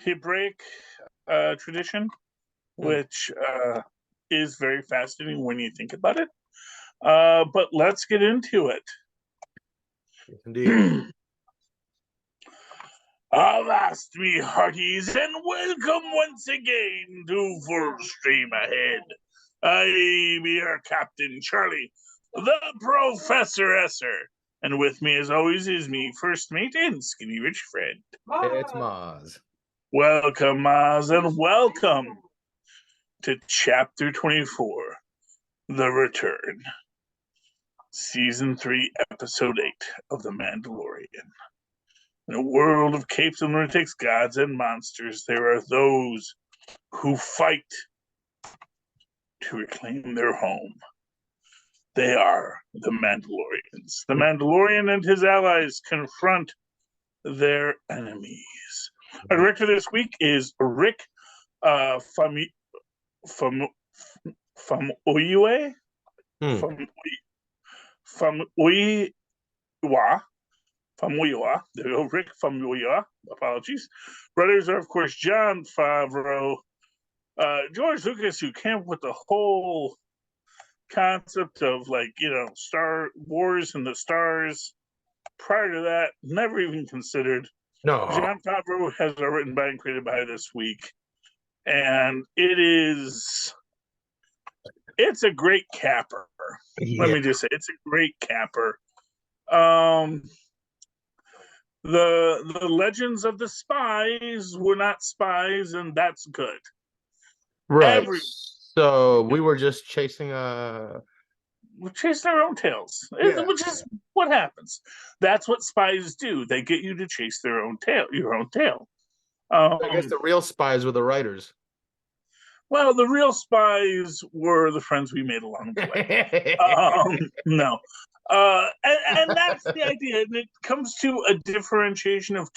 Hebraic tradition, which is very fascinating when you think about it. But let's get into it. Yes, indeed. Avast me hearties, and welcome once again to Full Stream Ahead. I be your Captain Charlie, the Professor Esser, and with me as always is me first mate and skinny rich friend. It's Mozz. Welcome, Mozz, and welcome to Chapter 24, The Return, Season 3, Episode 8 of The Mandalorian. In a world of capes and lunatics, gods and monsters, there are those who fight to reclaim their home. They are the Mandalorians. The Mandalorian and his allies confront their enemies. Our director this week is Rick Famuyiwa. Famuyiwa. There we go. Rick Famuyiwa. Apologies. Writers are, of course, Jon Favreau, George Lucas, who came up with the whole concept of, Star Wars and the stars. Prior to that, never even considered. No. Jon Favreau has it written by and created by this week. And it's a great capper. Yeah. Let me just say, it's a great capper. The legends of the spies were not spies, and that's good. Right. So we were just chasing we're chasing our own tails, which is what happens. That's what spies do. They get you to chase your own tail. I guess the real spies were the writers. Well, the real spies were the friends we made along the way. No. And that's the idea. And it comes to a differentiation of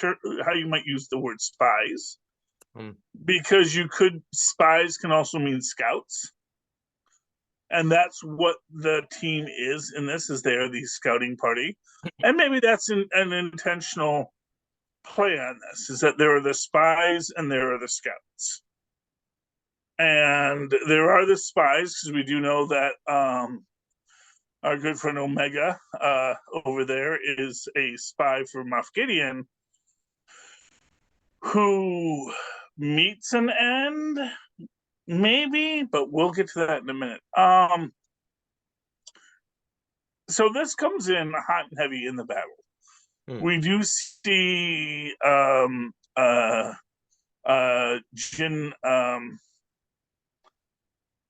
how you might use the word spies. Because spies can also mean scouts. And that's what the team is in this, is they are the scouting party. And maybe that's an intentional play on this, is that there are the spies and there are the scouts. And there are the spies, because we do know that our good friend Omega over there is a spy for Moff Gideon, who meets an end, maybe, but we'll get to that in a minute. So this comes in hot and heavy in the battle. We do see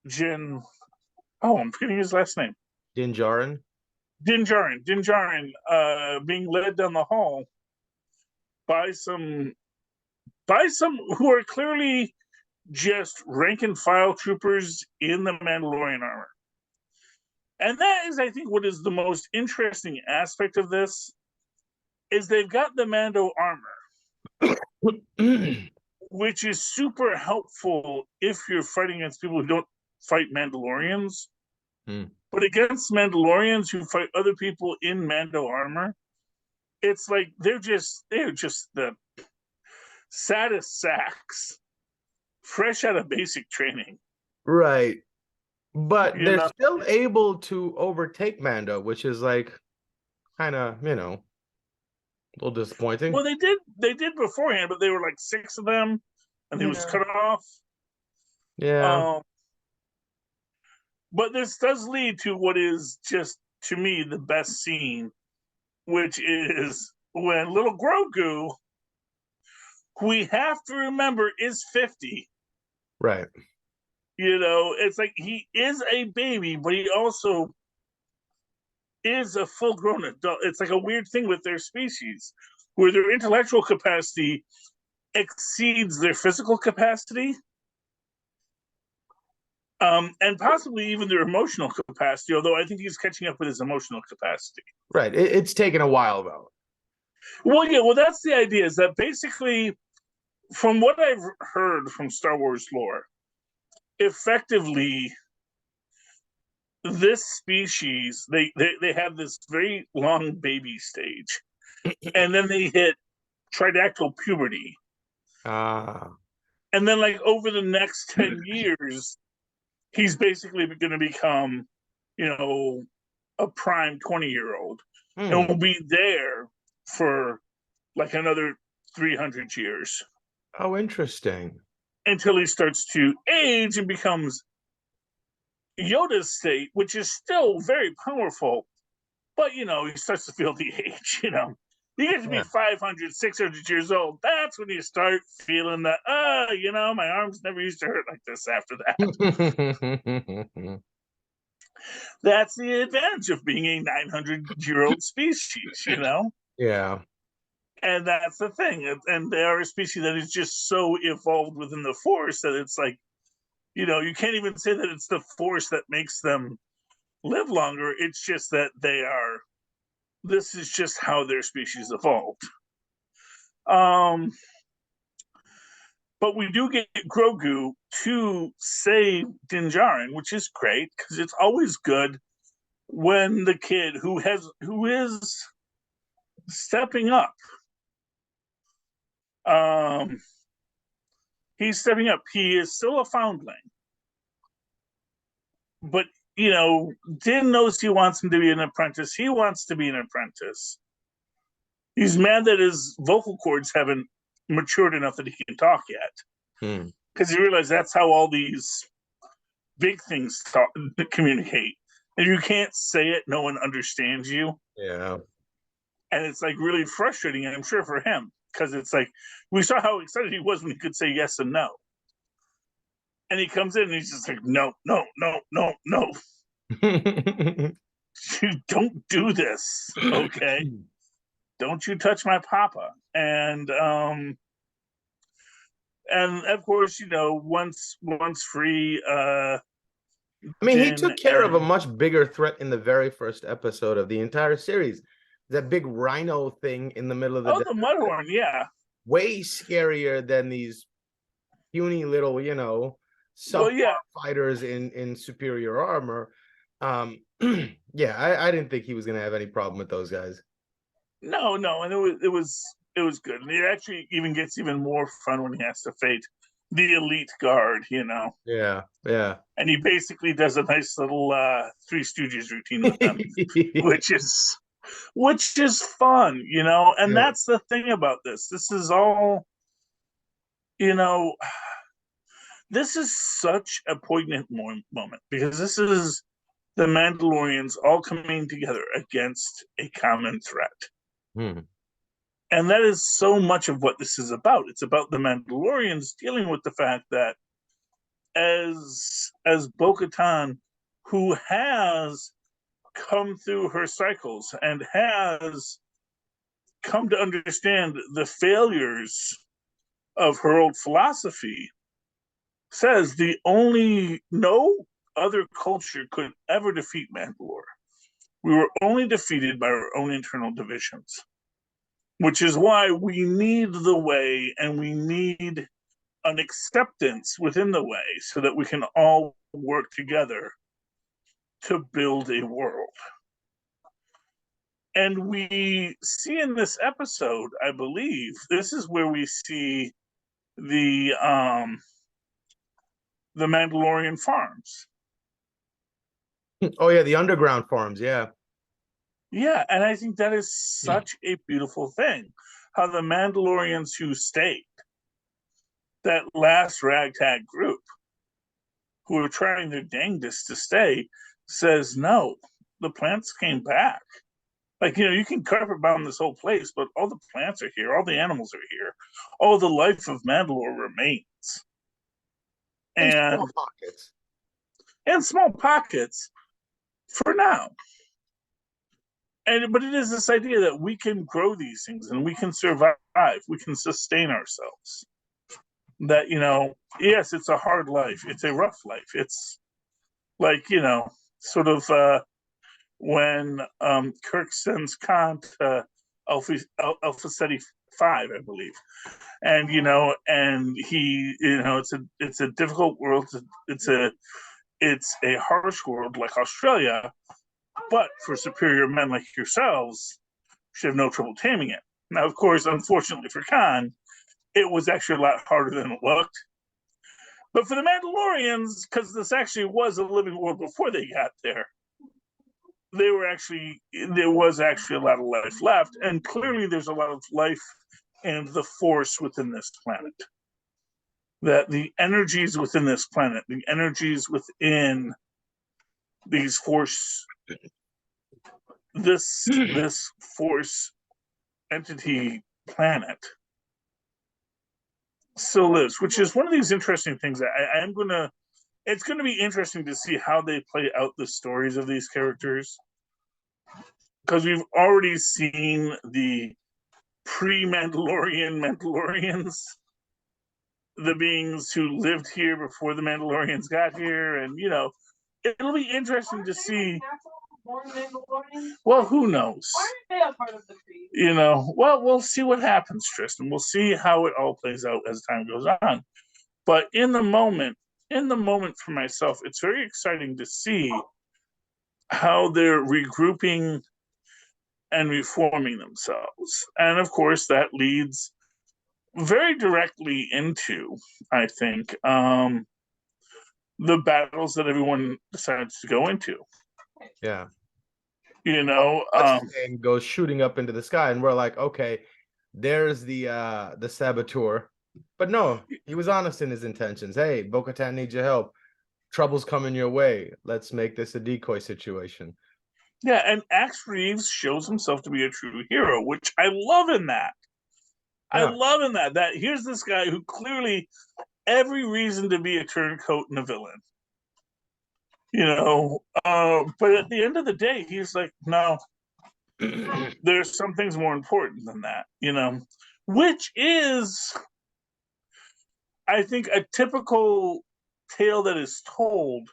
Jin. Oh, I'm forgetting his last name. Din Djarin, being led down the hall by some who are clearly just rank and file troopers in the Mandalorian armor. And that is, I think, what is the most interesting aspect of this, is they've got the Mando armor, which is super helpful if you're fighting against people who don't fight Mandalorians. But against Mandalorians who fight other people in Mando armor, it's like they're just the saddest sacks, fresh out of basic training. Right. But they're still able to overtake Mando, which is kind of, a little disappointing. Well, they did beforehand, but they were like 6 of them, and he was cut off. Yeah. But this does lead to what is just, to me, the best scene, which is when little Grogu, who we have to remember is 50. Right. It's like he is a baby, but he also is a full-grown adult. It's like a weird thing with their species, where their intellectual capacity exceeds their physical capacity. And possibly even their emotional capacity, although I think he's catching up with his emotional capacity. Right. It's taken a while, though. Well, yeah, that's the idea, is that basically, from what I've heard from Star Wars lore, effectively, this species, they have this very long baby stage. and then they hit tridactyl puberty. Ah. And then, like, over the next 10 years, he's basically going to become, a prime 20-year-old. And will be there for like another 300 years. Oh, interesting. Until he starts to age and becomes Yoda's state, which is still very powerful, but he starts to feel the age. You get to be 500, 600 years old. That's when you start feeling that, my arms never used to hurt like this after that. That's the advantage of being a 900-year-old species, Yeah. And that's the thing. And they are a species that is just so evolved within the Force that it's like, you can't even say that it's the Force that makes them live longer. It's just that this is just how their species evolved. But we do get Grogu to save Din Djarin, which is great because it's always good when the kid who is stepping up. He's stepping up. He is still a foundling, but Din knows he wants him to be an apprentice. He wants to be an apprentice. He's mad that his vocal cords haven't matured enough that he can talk yet, because he realized that's how all these big things communicate. If you can't say it, no one understands you. Yeah. And it's like really frustrating, I'm sure, for him, because it's like we saw how excited he was when he could say yes and no. And he comes in and he's just like, no, no, no, no, no. You don't do this, okay? Don't you touch my papa. And of course, once free, I mean, he took care of a much bigger threat in the very first episode of the entire series. That big rhino thing in the middle of the the Mudhorn, yeah. Way scarier than these puny little, fighters in superior armor. Yeah, I didn't think he was going to have any problem with those guys. No, and it was good. And it actually even gets even more fun when he has to fight the elite guard, Yeah. And he basically does a nice little Three Stooges routine with them, which is fun, And that's the thing about this. This is all, this is such a poignant moment because this is the Mandalorians all coming together against a common threat. And that is so much of what this is about. It's about the Mandalorians dealing with the fact that as Bo-Katan, who has come through her cycles and has come to understand the failures of her old philosophy, says no other culture could ever defeat Mandalore. We were only defeated by our own internal divisions, which is why we need the way and we need an acceptance within the way so that we can all work together to build a world. And we see in this episode, I believe, this is where we see the Mandalorian farms. Oh yeah, the underground farms, yeah. Yeah, and I think that is such a beautiful thing. How the Mandalorians who stayed, that last ragtag group, who are trying their dangest to stay, says no, the plants came back. Like, you can carpet bomb this whole place, but all the plants are here, all the animals are here, all the life of Mandalore remains. And small pockets. And small pockets for now. But it is this idea that we can grow these things and we can survive, we can sustain ourselves. That, yes, it's a hard life, it's a rough life. It's like, sort of when Kirk sends Khan to Alpha Ceti 5, I believe. And and he, it's a difficult world. It's a harsh world like Australia, but for superior men like yourselves, should have no trouble taming it. Now, of course, unfortunately for Khan, it was actually a lot harder than it looked. But for the Mandalorians, because this actually was a living world before they got there, there was actually a lot of life left, and clearly there's a lot of life and the Force within this planet. That the energies within this planet, the energies within these Force, this Force entity planet still lives, which is one of these interesting things that it's going to be interesting to see how they play out the stories of these characters, because we've already seen the pre-Mandalorian Mandalorians, the beings who lived here before the Mandalorians got here, and it'll be interesting to see. Well, who knows? Well, we'll see what happens, Tristan. We'll see how it all plays out as time goes on. But in the moment for myself, it's very exciting to see how they're regrouping and reforming themselves. And of course, that leads very directly into, I think, the battles that everyone decides to go into. Yeah. And goes shooting up into the sky, and we're like, okay, there's the saboteur. But no, he was honest in his intentions. Hey, Bo-Katan needs your help. Trouble's coming your way. Let's make this a decoy situation. Yeah, and Axe Reeves shows himself to be a true hero, which I love in that. Yeah. I love in that here's this guy who clearly every reason to be a turncoat and a villain. But at the end of the day, he's like, no, there's some things more important than that, which is, I think, a typical tale that is told.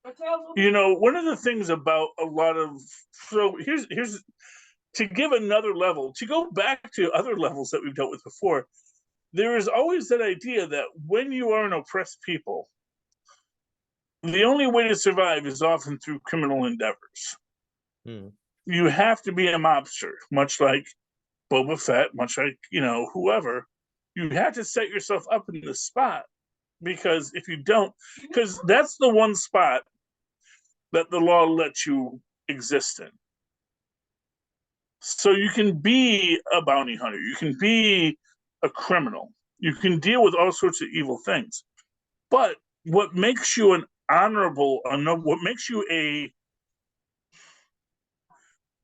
One of the things about a lot of, so here's to give another level, to go back to other levels that we've dealt with before, there is always that idea that when you are an oppressed people, the only way to survive is often through criminal endeavors. You have to be a mobster, much like Boba Fett, much like, whoever. You have to set yourself up in this spot, because if you don't, because that's the one spot that the law lets you exist in. So you can be a bounty hunter, you can be a criminal, you can deal with all sorts of evil things. But what makes you an honorable, what makes you I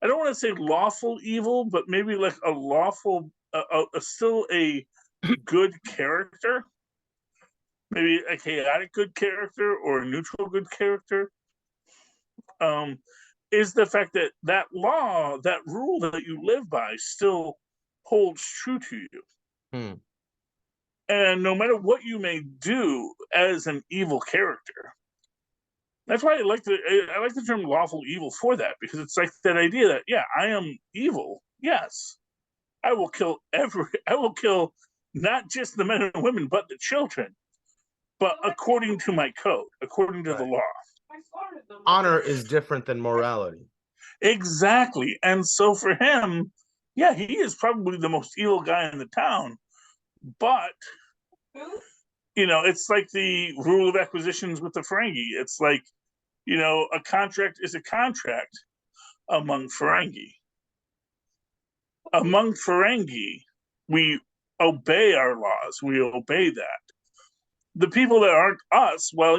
don't want to say lawful evil, but maybe like a lawful, still a good character, maybe a chaotic good character or a neutral good character, is the fact that that law, that rule that you live by still holds true to you. And no matter what you may do as an evil character, that's why I like the term lawful evil for that, because it's like that idea that, yeah, I am evil. Yes, I will kill not just the men and women, but the children, but according to my code, according to the law. Honor is different than morality. Exactly. And so for him, yeah, he is probably the most evil guy in the town, but it's like the rule of acquisitions with the Ferengi. It's like, a contract is a contract among Ferengi. Among Ferengi, we obey our laws. We obey that. The people that aren't us, well,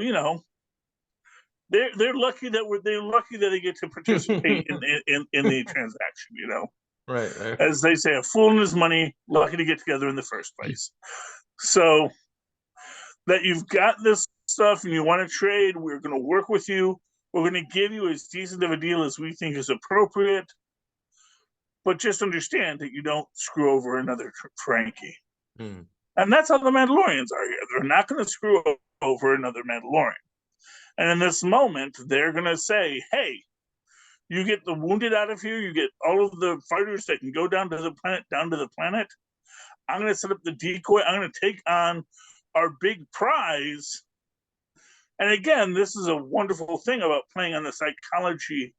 they're lucky that they get to participate in the transaction. Right. As they say, a fool and his money, lucky to get together in the first place. So that you've got this stuff and you want to trade, we're going to work with you. We're going to give you as decent of a deal as we think is appropriate. But just understand that you don't screw over another Frankie. And that's how the Mandalorians are here. They're not going to screw over another Mandalorian. And in this moment, they're going to say, hey, you get the wounded out of here. You get all of the fighters that can go down to the planet. I'm going to set up the decoy. I'm going to take on our big prize. And again, this is a wonderful thing about playing on the psychology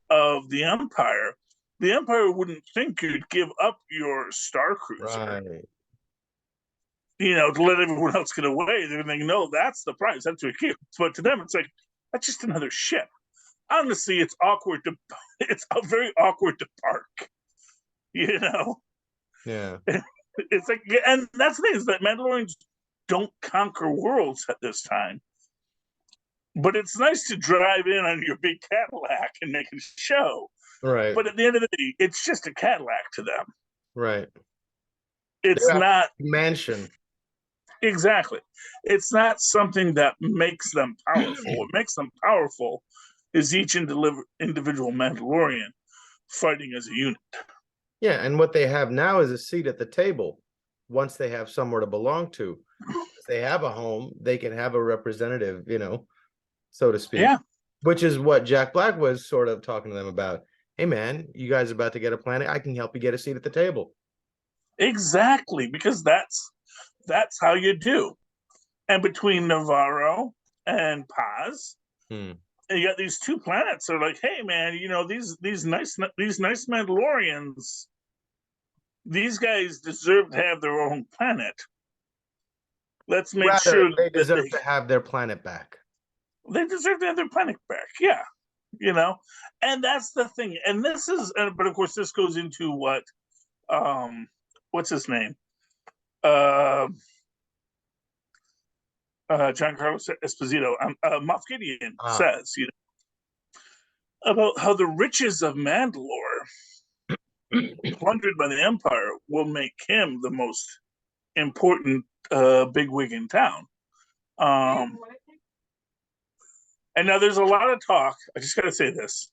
of the Empire. the Empire wouldn't think you'd give up your Star Cruiser, Right. to let everyone else get away. They're thinking, no, that's the prize. That's what it keeps. But to them, it's like, that's just another ship. Honestly, it's awkward it's very awkward to park, Yeah. It's like, and that's the thing, is that Mandalorians don't conquer worlds at this time. But it's nice to drive in on your big Cadillac and make a show. Right. But at the end of the day, it's just a Cadillac to them. Right. It's not mansion. exactly. It's not something that makes them powerful. What makes them powerful is each individual Mandalorian fighting as a unit. Yeah, and what they have now is a seat at the table. Once they have somewhere to belong to, if they have a home, they can have a representative, so to speak. Yeah. Which is what Jack Black was sort of talking to them about. Hey, man, you guys are about to get a planet. I can help you get a seat at the table. Exactly, because that's how you do. And between Navarro and Paz, you got these two planets. They're like, hey, man, these nice Mandalorians, these guys deserve to have their own planet. Let's make sure they deserve to have their planet back. They deserve to have their planet back. Yeah. And that's the thing. And this is, but of course, this goes into what, what's his name? Giancarlo Esposito, Moff Gideon says, about how the riches of Mandalore plundered by the Empire will make him the most important bigwig in town. And now there's a lot of talk, I just got to say this,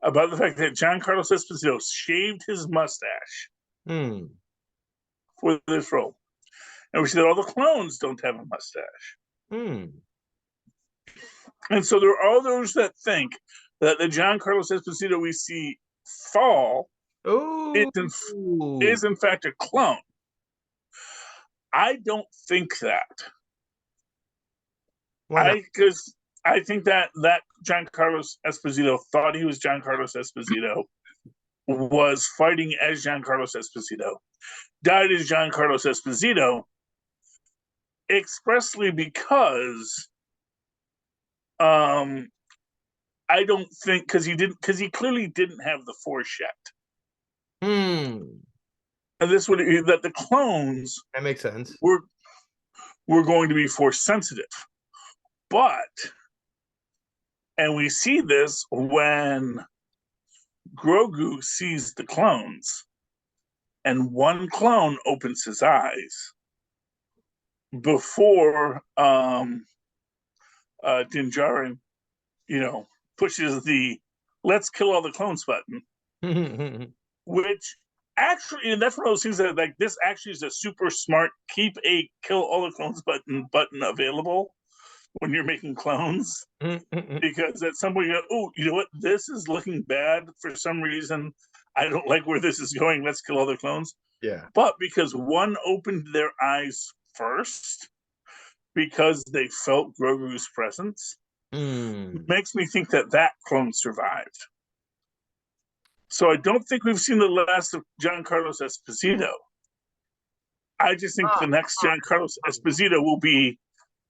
about the fact that Giancarlo Esposito shaved his mustache for this role. And we see that all the clones don't have a mustache. And so there are those that think that the Giancarlo Esposito we see fall is in fact a clone. I don't think that. Because I think that Giancarlo Esposito thought he was Giancarlo Esposito, was fighting as Giancarlo Esposito, died as Giancarlo Esposito, expressly because I don't think because he clearly didn't have the Force yet. And this would that the clones that makes sense. Were going to be Force sensitive, and we see this when Grogu sees the clones, and one clone opens his eyes before Din Djarin, pushes the "let's kill all the clones" button, which actually, and that's one of those things that like this actually is a super smart keep a kill all the clones button available when you're making clones, because at some point you go, oh, you know what, this is looking bad for some reason. I don't like where this is going. Let's kill all the clones. Yeah. But because one opened their eyes first, because they felt Grogu's presence, makes me think that clone survived. So I don't think we've seen the last of Giancarlo Esposito. I just think the next Giancarlo Esposito will be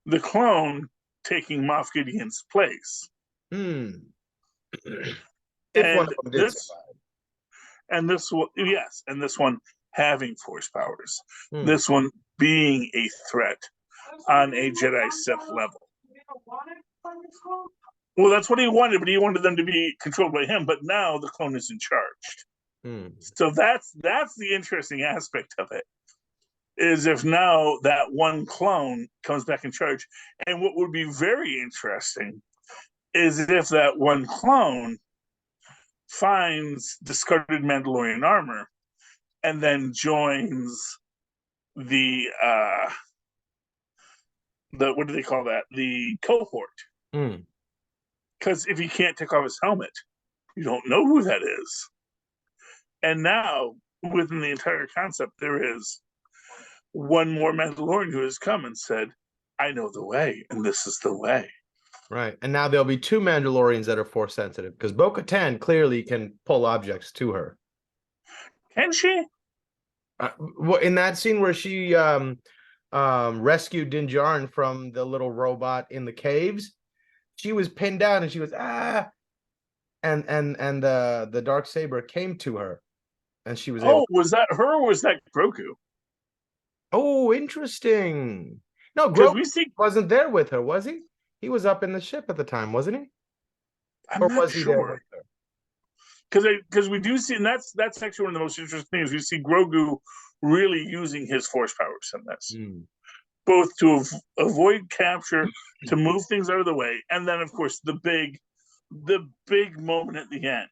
the clone taking Moff Gideon's place. If one of them did survive. And this one, yes, and this one having Force powers. This one being a threat on a Jedi Sith level. Well, that's what he wanted, but he wanted them to be controlled by him. But now the clone is in charge. So that's the interesting aspect of it. Is if now that one clone comes back in charge. And what would be very interesting is if that one clone finds discarded Mandalorian armor and then joins the what do they call that? The cohort. Because if he can't take off his helmet, you don't know who that is. And now, within the entire concept, there is one more Mandalorian who has come and said, I know the way, and this is the way. Right. And now there'll be two Mandalorians that are force sensitive because Bo-Katan clearly can pull objects to her. Can she? Well, in that scene where she rescued Din Djarin from the little robot in the caves, she was pinned down and she was and the dark saber came to her and she was able. Oh, was that her or was that Grogu? Oh, interesting. No, Because Grogu we see, wasn't there with her, was he? He was up in the ship at the time, wasn't he? I'm Or not was he there sure. with her? Because we do see, and that's actually one of the most interesting things. We see Grogu really using his force powers in this, both to avoid capture, to move things out of the way, and then of course the big moment at the end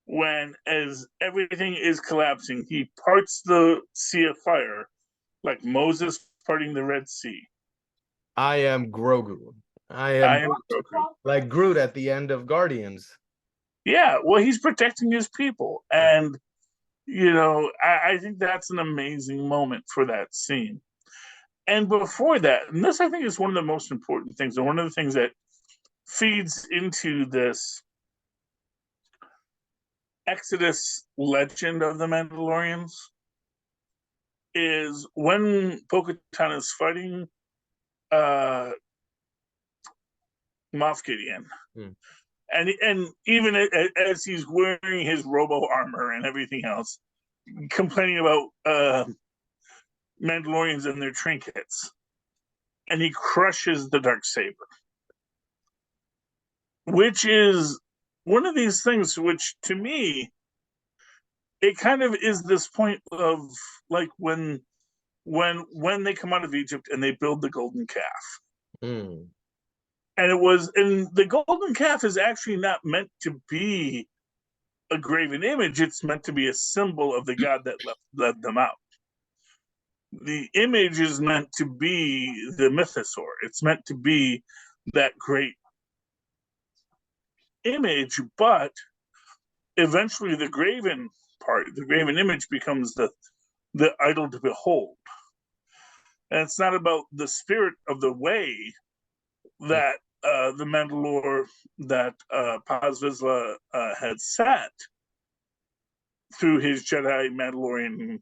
when, as everything is collapsing, he parts the sea of fire like Moses parting the Red Sea. I am Grogu. I I am am Grogu. like Groot at the end of Guardians. Yeah, well, he's protecting his people, Right. and I think that's an amazing moment for that scene. And before that, and this I think is one of the most important things, and one of the things that feeds into this Exodus legend of the Mandalorians, is when Bo-Katan is fighting uh, Moff Gideon, and even as he's wearing his robo armor and everything else, complaining about Mandalorians and their trinkets, and he crushes the dark saber, which is one of these things which, to me, it kind of is this point of like when they come out of Egypt and they build the golden calf. And the golden calf is actually not meant to be a graven image. It's meant to be a symbol of the God that led them out. The image is meant to be the mythosaur. It's meant to be that great image, but eventually the graven image becomes the idol to behold. And it's not about the spirit of the way that the Mandalore that Paz Vizsla had set through his Jedi Mandalorian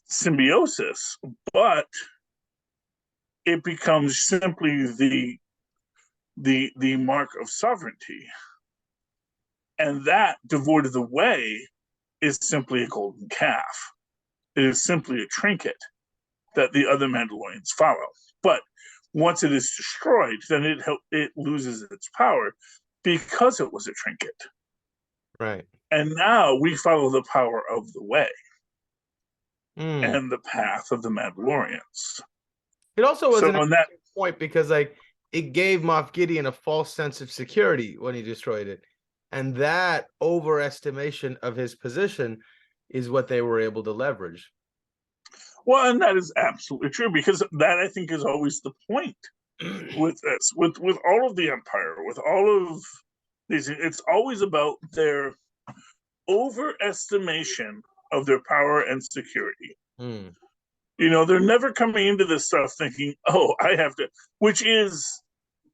symbiosis, but it becomes simply the mark of sovereignty. And that, devoid of the way, is simply a golden calf. It is simply a trinket that the other Mandalorians follow. But once it is destroyed, then it loses its power because it was a trinket. Right. And now we follow the power of the way and the path of the Mandalorians. It also was So an interesting point because like it gave Moff Gideon a false sense of security when he destroyed it. And that overestimation of his position is what they were able to leverage. Well, and that is absolutely true, because that, I think, is always the point with this, with all of the Empire, with all of these. It's always about their overestimation of their power and security. They're never coming into this stuff thinking, "Oh, I have to," which is,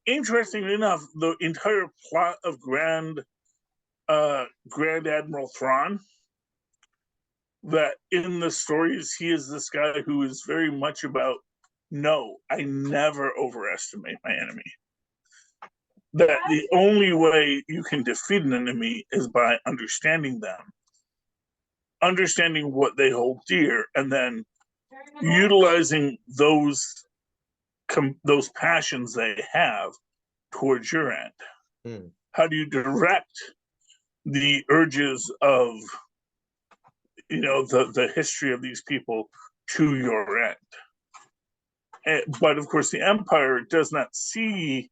interestingly enough, the entire plot of Grand Admiral Thrawn. That in the stories, he is this guy who is very much about, no, I never overestimate my enemy. That the only way you can defeat an enemy is by understanding them, understanding what they hold dear, and then utilizing those passions they have towards your end. How do you direct the urges of the history of these people to your end? But of course, the Empire does not see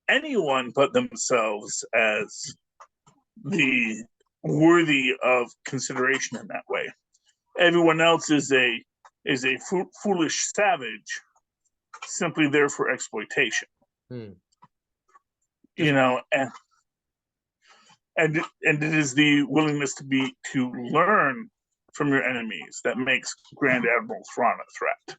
anyone but themselves as the worthy of consideration in that way. Everyone else is a foolish savage, simply there for exploitation. And it is the willingness to learn from your enemies that makes Grand Admiral Thrawn a threat.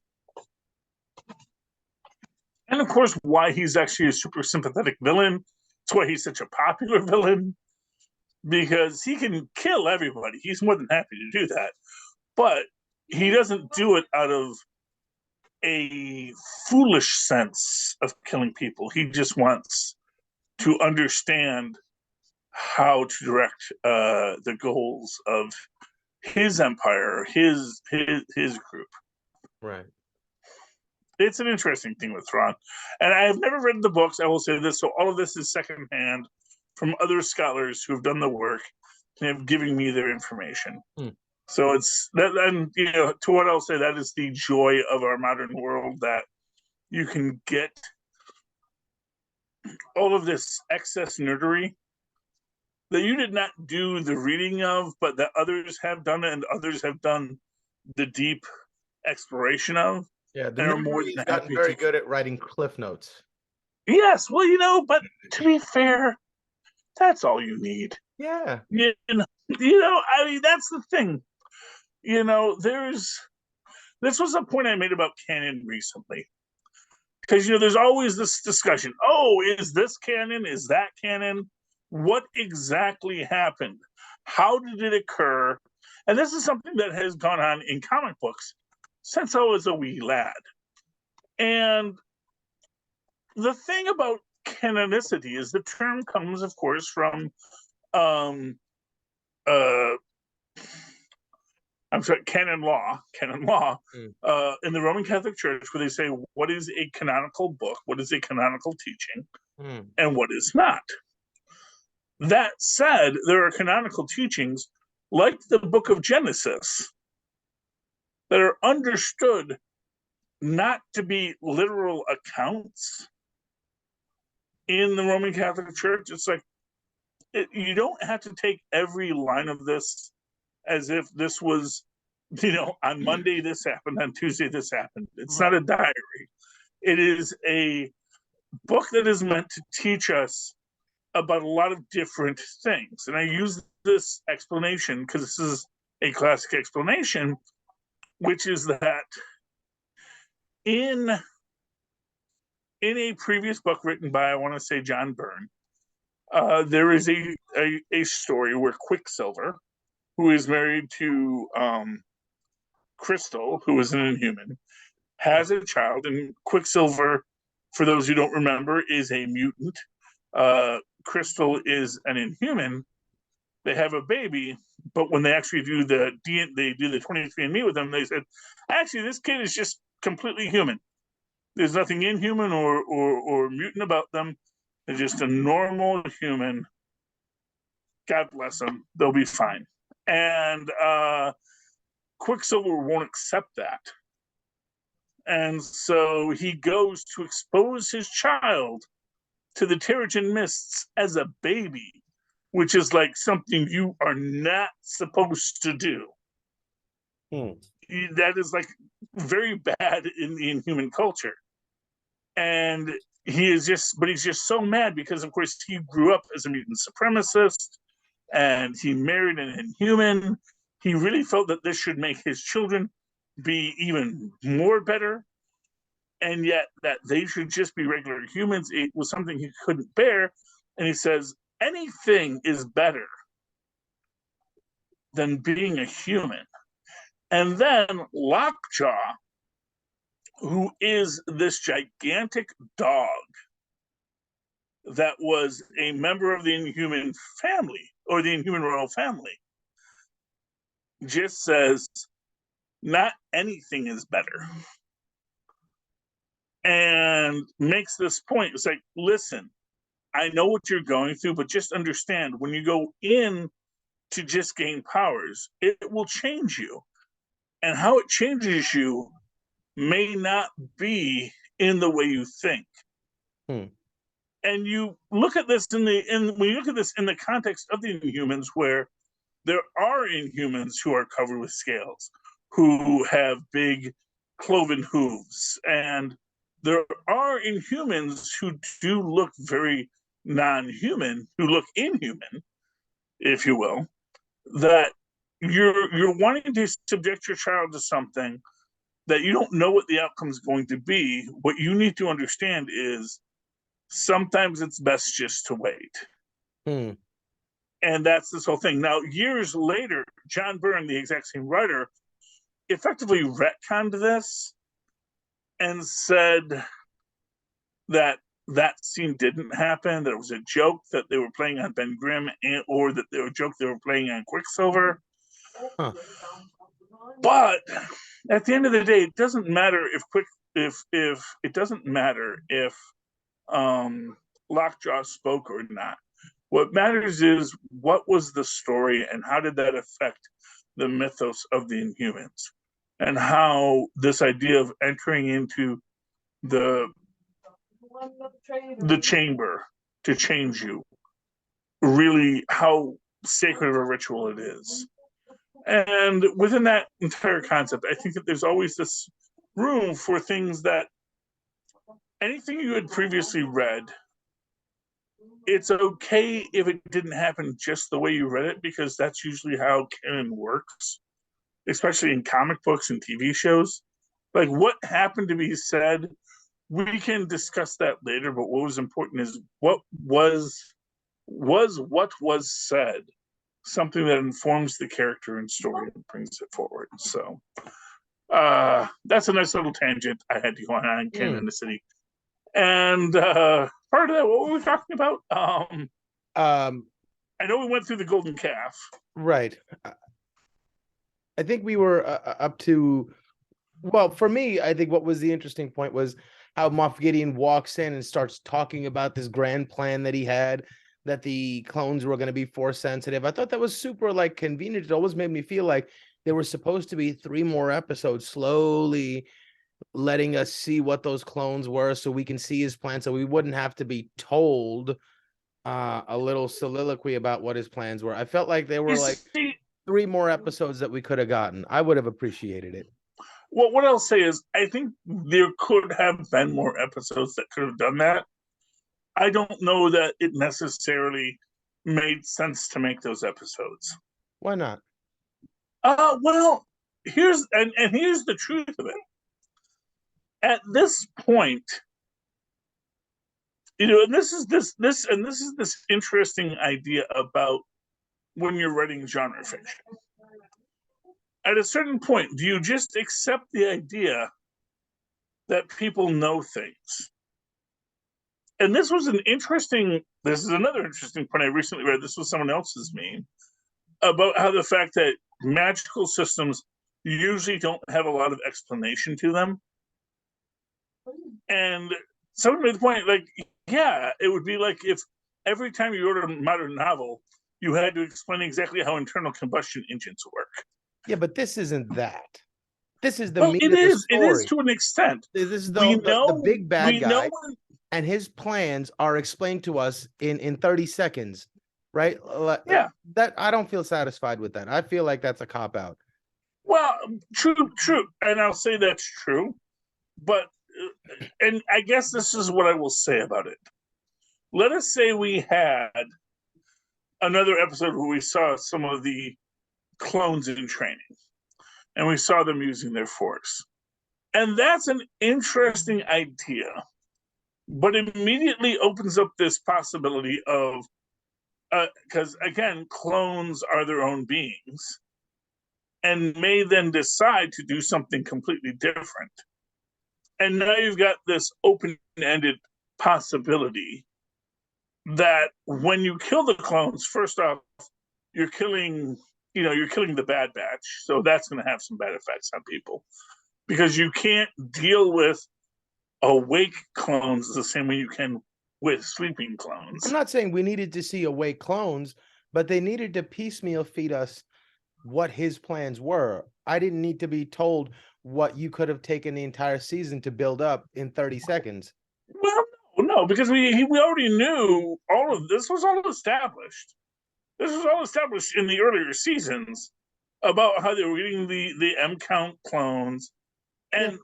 And of course, why he's actually a super sympathetic villain. It's why he's such a popular villain, because he can kill everybody. He's more than happy to do that. But he doesn't do it out of a foolish sense of killing people. He just wants to understand how to direct the goals of his empire, his group. Right. It's an interesting thing with Thrawn, and I have never read the books. I will say this: so all of this is secondhand from other scholars who have done the work and have given me their information. So it's that, and to what I'll say, that is the joy of our modern world, that you can get all of this excess nerdery that you did not do the reading of, but that others have done it, and others have done the deep exploration of. Yeah, the and are more newbie's than gotten happy very to. good at writing cliff notes. Yes, well, but to be fair, that's all you need. Yeah. I mean, that's the thing. This was a point I made about canon recently. Because, there's always this discussion. Oh, is this canon? Is that canon? What exactly happened? How did it occur? And this is something that has gone on in comic books since I was a wee lad. And the thing about canonicity is the term comes, of course, from canon law in the Roman Catholic Church, where they say what is a canonical book, what is a canonical teaching, and what is not. That said, there are canonical teachings like the book of Genesis that are understood not to be literal accounts in the Roman Catholic Church. It's like you don't have to take every line of this as if this was, on Monday this happened, on Tuesday this happened. It's not a diary. It is a book that is meant to teach us about a lot of different things. And I use this explanation because this is a classic explanation, which is that in a previous book written by, I want to say, John Byrne, there is a story where Quicksilver, who is married to Crystal, who is an Inhuman, has a child, and Quicksilver, for those who don't remember, is a mutant. Crystal is an Inhuman. They have a baby, but when they actually do the 23andMe with them, they said, actually, this kid is just completely human. There's nothing inhuman or mutant about them. They're just a normal human. God bless them. They'll be fine. And Quicksilver won't accept that. And so he goes to expose his child to the Terrigen mists as a baby, which is like something you are not supposed to do. That is like very bad in the Inhuman culture. And he's just so mad because, of course, he grew up as a mutant supremacist and he married an Inhuman. He really felt that this should make his children be even more better. And yet that they should just be regular humans, it was something he couldn't bear. And he says, anything is better than being a human. And then Lockjaw, who is this gigantic dog that was a member of the Inhuman family, or the Inhuman royal family, just says, not anything is better. And makes this point. It's like, listen, I know what you're going through, but just understand, when you go in to just gain powers, it will change you. And how it changes you may not be in the way you think. And you look at this when you look at this in the context of the Inhumans, where there are Inhumans who are covered with scales, who have big cloven hooves, and there are Inhumans who do look very non-human, who look inhuman, if you will, that you're wanting to subject your child to something that you don't know what the outcome is going to be. What you need to understand is sometimes it's best just to wait. And that's this whole thing. Now, years later, John Byrne, the exact same writer, effectively retconned this and said that that scene didn't happen, that it was a joke that they were playing on Ben Grimm, or that they were a joke they were playing on Quicksilver. Huh. But at the end of the day, it doesn't matter if it doesn't matter if Lockjaw spoke or not. What matters is what was the story and how did that affect the mythos of the Inhumans, and how this idea of entering into the chamber to change you, really how sacred of a ritual it is. And within that entire concept, I think that there's always this room for things that anything you had previously read, it's okay if it didn't happen just the way you read it, because that's usually how canon works, especially in comic books and TV shows. Like, what happened to be said, we can discuss that later, but what was important is what was said something that informs the character and story and brings it forward. So that's a nice little tangent I had to go on Canon in the City. And part of that, what were we talking about? I know we went through the Golden Calf. Right. I think we were up to, well, for me, I think what was the interesting point was how Moff Gideon walks in and starts talking about this grand plan that he had, that the clones were going to be force sensitive. I thought that was super like convenient. It always made me feel like there were supposed to be 3 more episodes, slowly letting us see what those clones were so we can see his plan, so we wouldn't have to be told a little soliloquy about what his plans were. I felt like there were 3 more episodes that we could have gotten. I would have appreciated it. Well, what I'll say is I think there could have been more episodes that could have done that. I don't know that it necessarily made sense to make those episodes. Why not? Well, here's the truth of it. At this point, and this is this interesting idea about when you're writing genre fiction. At a certain point, do you just accept the idea that people know things? And this is another interesting point I recently read. This was someone else's meme about how the fact that magical systems usually don't have a lot of explanation to them. And someone made the point, like, yeah, it would be like if every time you wrote a modern novel, you had to explain exactly how internal combustion engines work. Yeah, but this isn't that. This is the well, meat it of the is. story. It is to an extent. This is the big bad guy, and his plans are explained to us in 30 seconds, right? Yeah. That I don't feel satisfied with that. I feel like that's a cop-out. Well, true. And I'll say that's true. But, and I guess this is what I will say about it. Let us say we had another episode where we saw some of the clones in training, and we saw them using their force. And that's an interesting idea, but immediately opens up this possibility of, because again, clones are their own beings and may then decide to do something completely different. And now you've got this open-ended possibility that when you kill the clones, first off, you're killing the Bad Batch. So that's going to have some bad effects on people, because you can't deal with awake clones the same way you can with sleeping clones. I'm not saying we needed to see awake clones, but they needed to piecemeal feed us what his plans were. I didn't need to be told what you could have taken the entire season to build up in 30 seconds. Well, no, because we already knew all of this was all established. This was all established in the earlier seasons about how they were eating the M count clones. And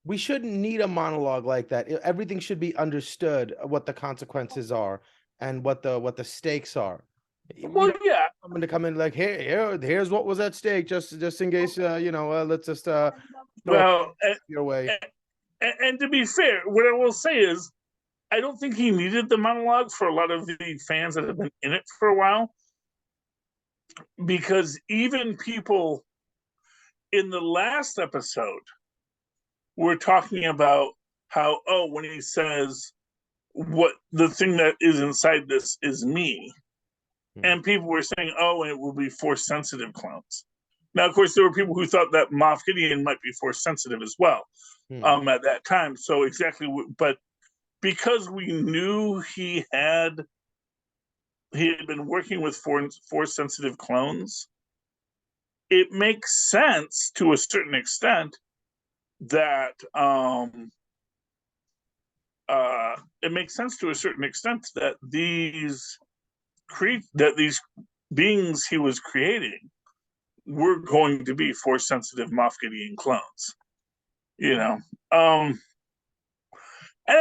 we shouldn't need a monologue like that. Everything should be understood, what the consequences are and what the stakes are. Well, yeah. I'm going to come in like, here's what was at stake, just in case, let's just throw Well, your way. and to be fair, what I will say is, I don't think he needed the monologue for a lot of the fans that have been in it for a while, because even people in the last episode were talking about how, oh, when he says, what the thing that is inside this is me. And people were saying, oh, and it will be force sensitive clones. Now, of course, there were people who thought that Moff Gideon might be force sensitive as well at that time. So exactly, but because we knew he had been working with force sensitive clones, it makes sense to a certain extent that these beings he was creating were going to be force sensitive Moff Gideon clones. You know, and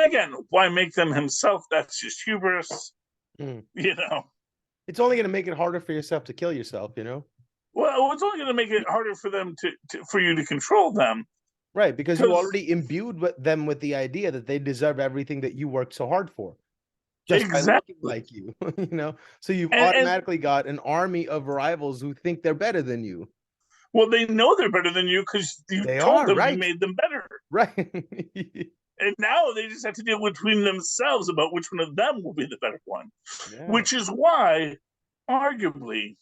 again, why make them himself? That's just hubris. You know, it's only going to make it harder for yourself to kill yourself. You know. Well, it's only going to make it harder for them for you to control them. Right, because you already imbued them with the idea that they deserve everything that you worked so hard for. Just by looking like you, you know. So you've automatically got an army of rivals who think they're better than you. Well, they know they're better than you because you told them you made them better. Right. And now they just have to deal between themselves about which one of them will be the better one. Yeah. Which is why, arguably,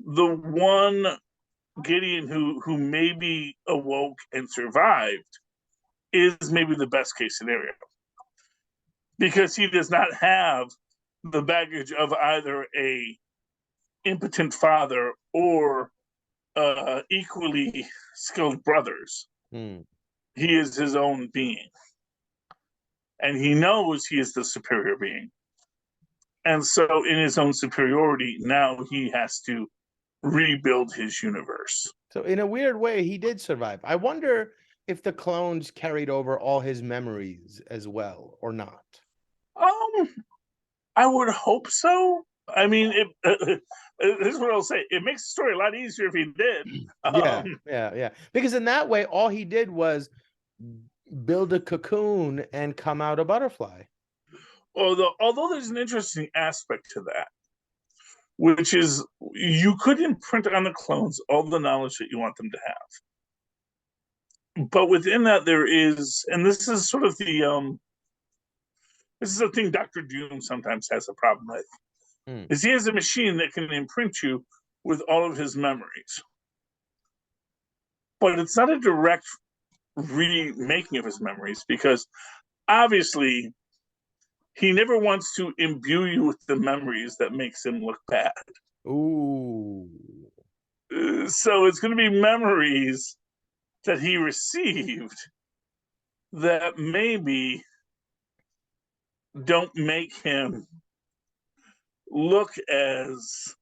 the one Gideon who maybe awoke and survived is maybe the best case scenario. Because he does not have the baggage of either a impotent father or equally skilled brothers. He is his own being. And he knows he is the superior being. And so in his own superiority, now he has to rebuild his universe. So in a weird way, he did survive. I wonder if the clones carried over all his memories as well or not. I would hope so. I mean, this is what I'll say. It makes the story a lot easier if he did. Yeah. Because in that way, all he did was build a cocoon and come out a butterfly. Although there's an interesting aspect to that, which is you could imprint on the clones all the knowledge that you want them to have. But within that, there is, and this is sort of this is a thing Dr. Doom sometimes has a problem with, is he has a machine that can imprint you with all of his memories. But it's not a direct remaking of his memories, because obviously he never wants to imbue you with the memories that makes him look bad. Ooh. So it's going to be memories that he received that maybe don't make him look as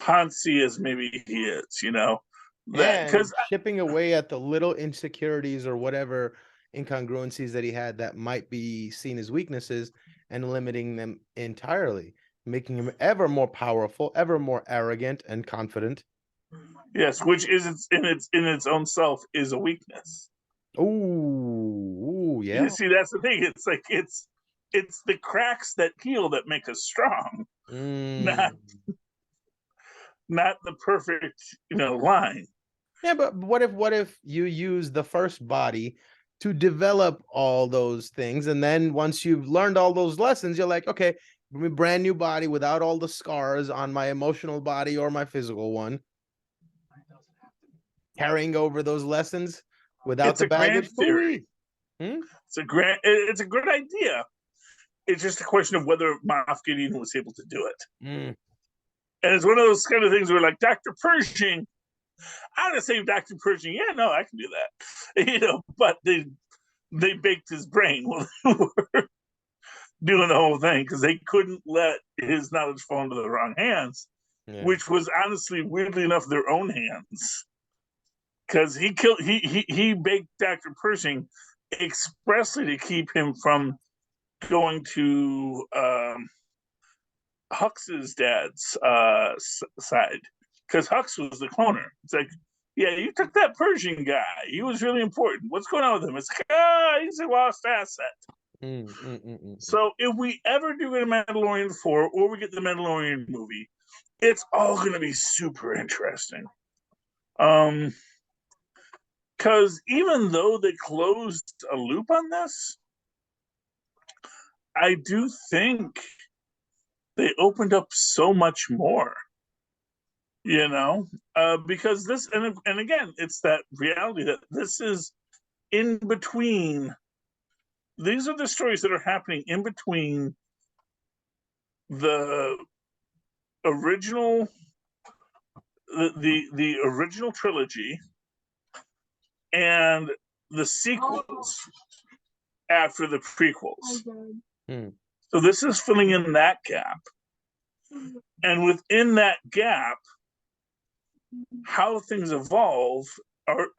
poncy as maybe he is, you know? Because chipping away at the little insecurities or whatever incongruencies that he had that might be seen as weaknesses and limiting them entirely, making him ever more powerful, ever more arrogant and confident. Yes, which is in its own self is a weakness. Ooh, yeah. You see, that's the thing. It's like it's the cracks that heal that make us strong, not the perfect, line. Yeah, but what if you use the first body to develop all those things, and then once you've learned all those lessons, you're like, okay, brand new body without all the scars on my emotional body or my physical one, carrying over those lessons without the baggage. Theory. It's a great idea. It's just a question of whether Moff Gideon was able to do it. And it's one of those kind of things where, like, Dr. Pershing, I would say Dr. Pershing, yeah, no, I can do that. But they baked his brain while they were doing the whole thing, because they couldn't let his knowledge fall into the wrong hands, which was honestly, weirdly enough, their own hands. Because he baked Dr. Pershing expressly to keep him from going to Hux's dad's side, because Hux was the cloner. It's like, Yeah, you took that Persian guy. He was really important. What's going on with him? It's like, he's a lost asset. So if we ever do get a Mandalorian 4 or we get the Mandalorian movie, it's all going to be super interesting. Because even though they closed a loop on this, I do think they opened up so much more, because this, and again, it's that reality that this is in between. These are the stories that are happening in between the original, the original trilogy and the sequels after the prequels. So this is filling in that gap. And within that gap, how things evolve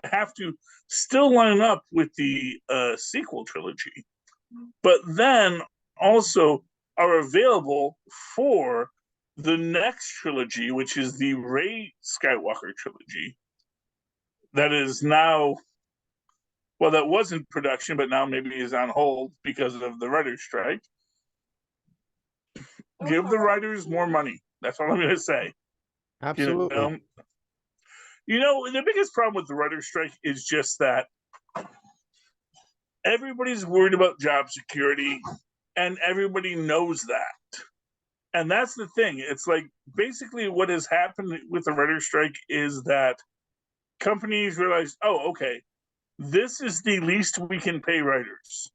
have to still line up with the sequel trilogy, but then also are available for the next trilogy, which is the Rey Skywalker trilogy. That is now, well, that was in production, but now maybe is on hold because of the writer's strike. Give the writers more money. That's all I'm going to say. Absolutely. The biggest problem with the writer's strike is just that everybody's worried about job security, and everybody knows that. And that's the thing. It's like basically what has happened with the writer's strike is that companies realize, oh, okay, this is the least we can pay writers.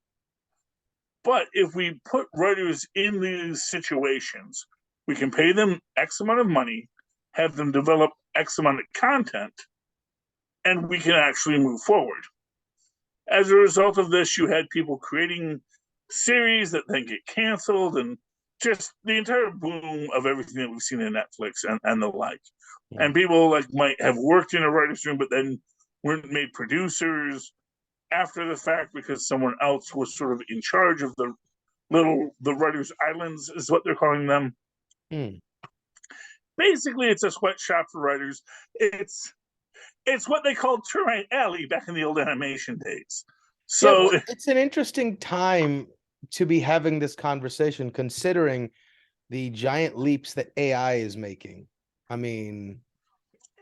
But if we put writers in these situations, we can pay them X amount of money, have them develop X amount of content, and we can actually move forward. As a result of this, you had people creating series that then get canceled, and just the entire boom of everything that we've seen in Netflix and the like. Yeah. And people might have worked in a writer's room, but then weren't made producers after the fact because someone else was sort of in charge of the writers' islands, is what they're calling them. Basically, it's a sweatshop for writers. It's what they called Termite Alley back in the old animation days. So it's an interesting time to be having this conversation, considering the giant leaps that AI is making. I mean,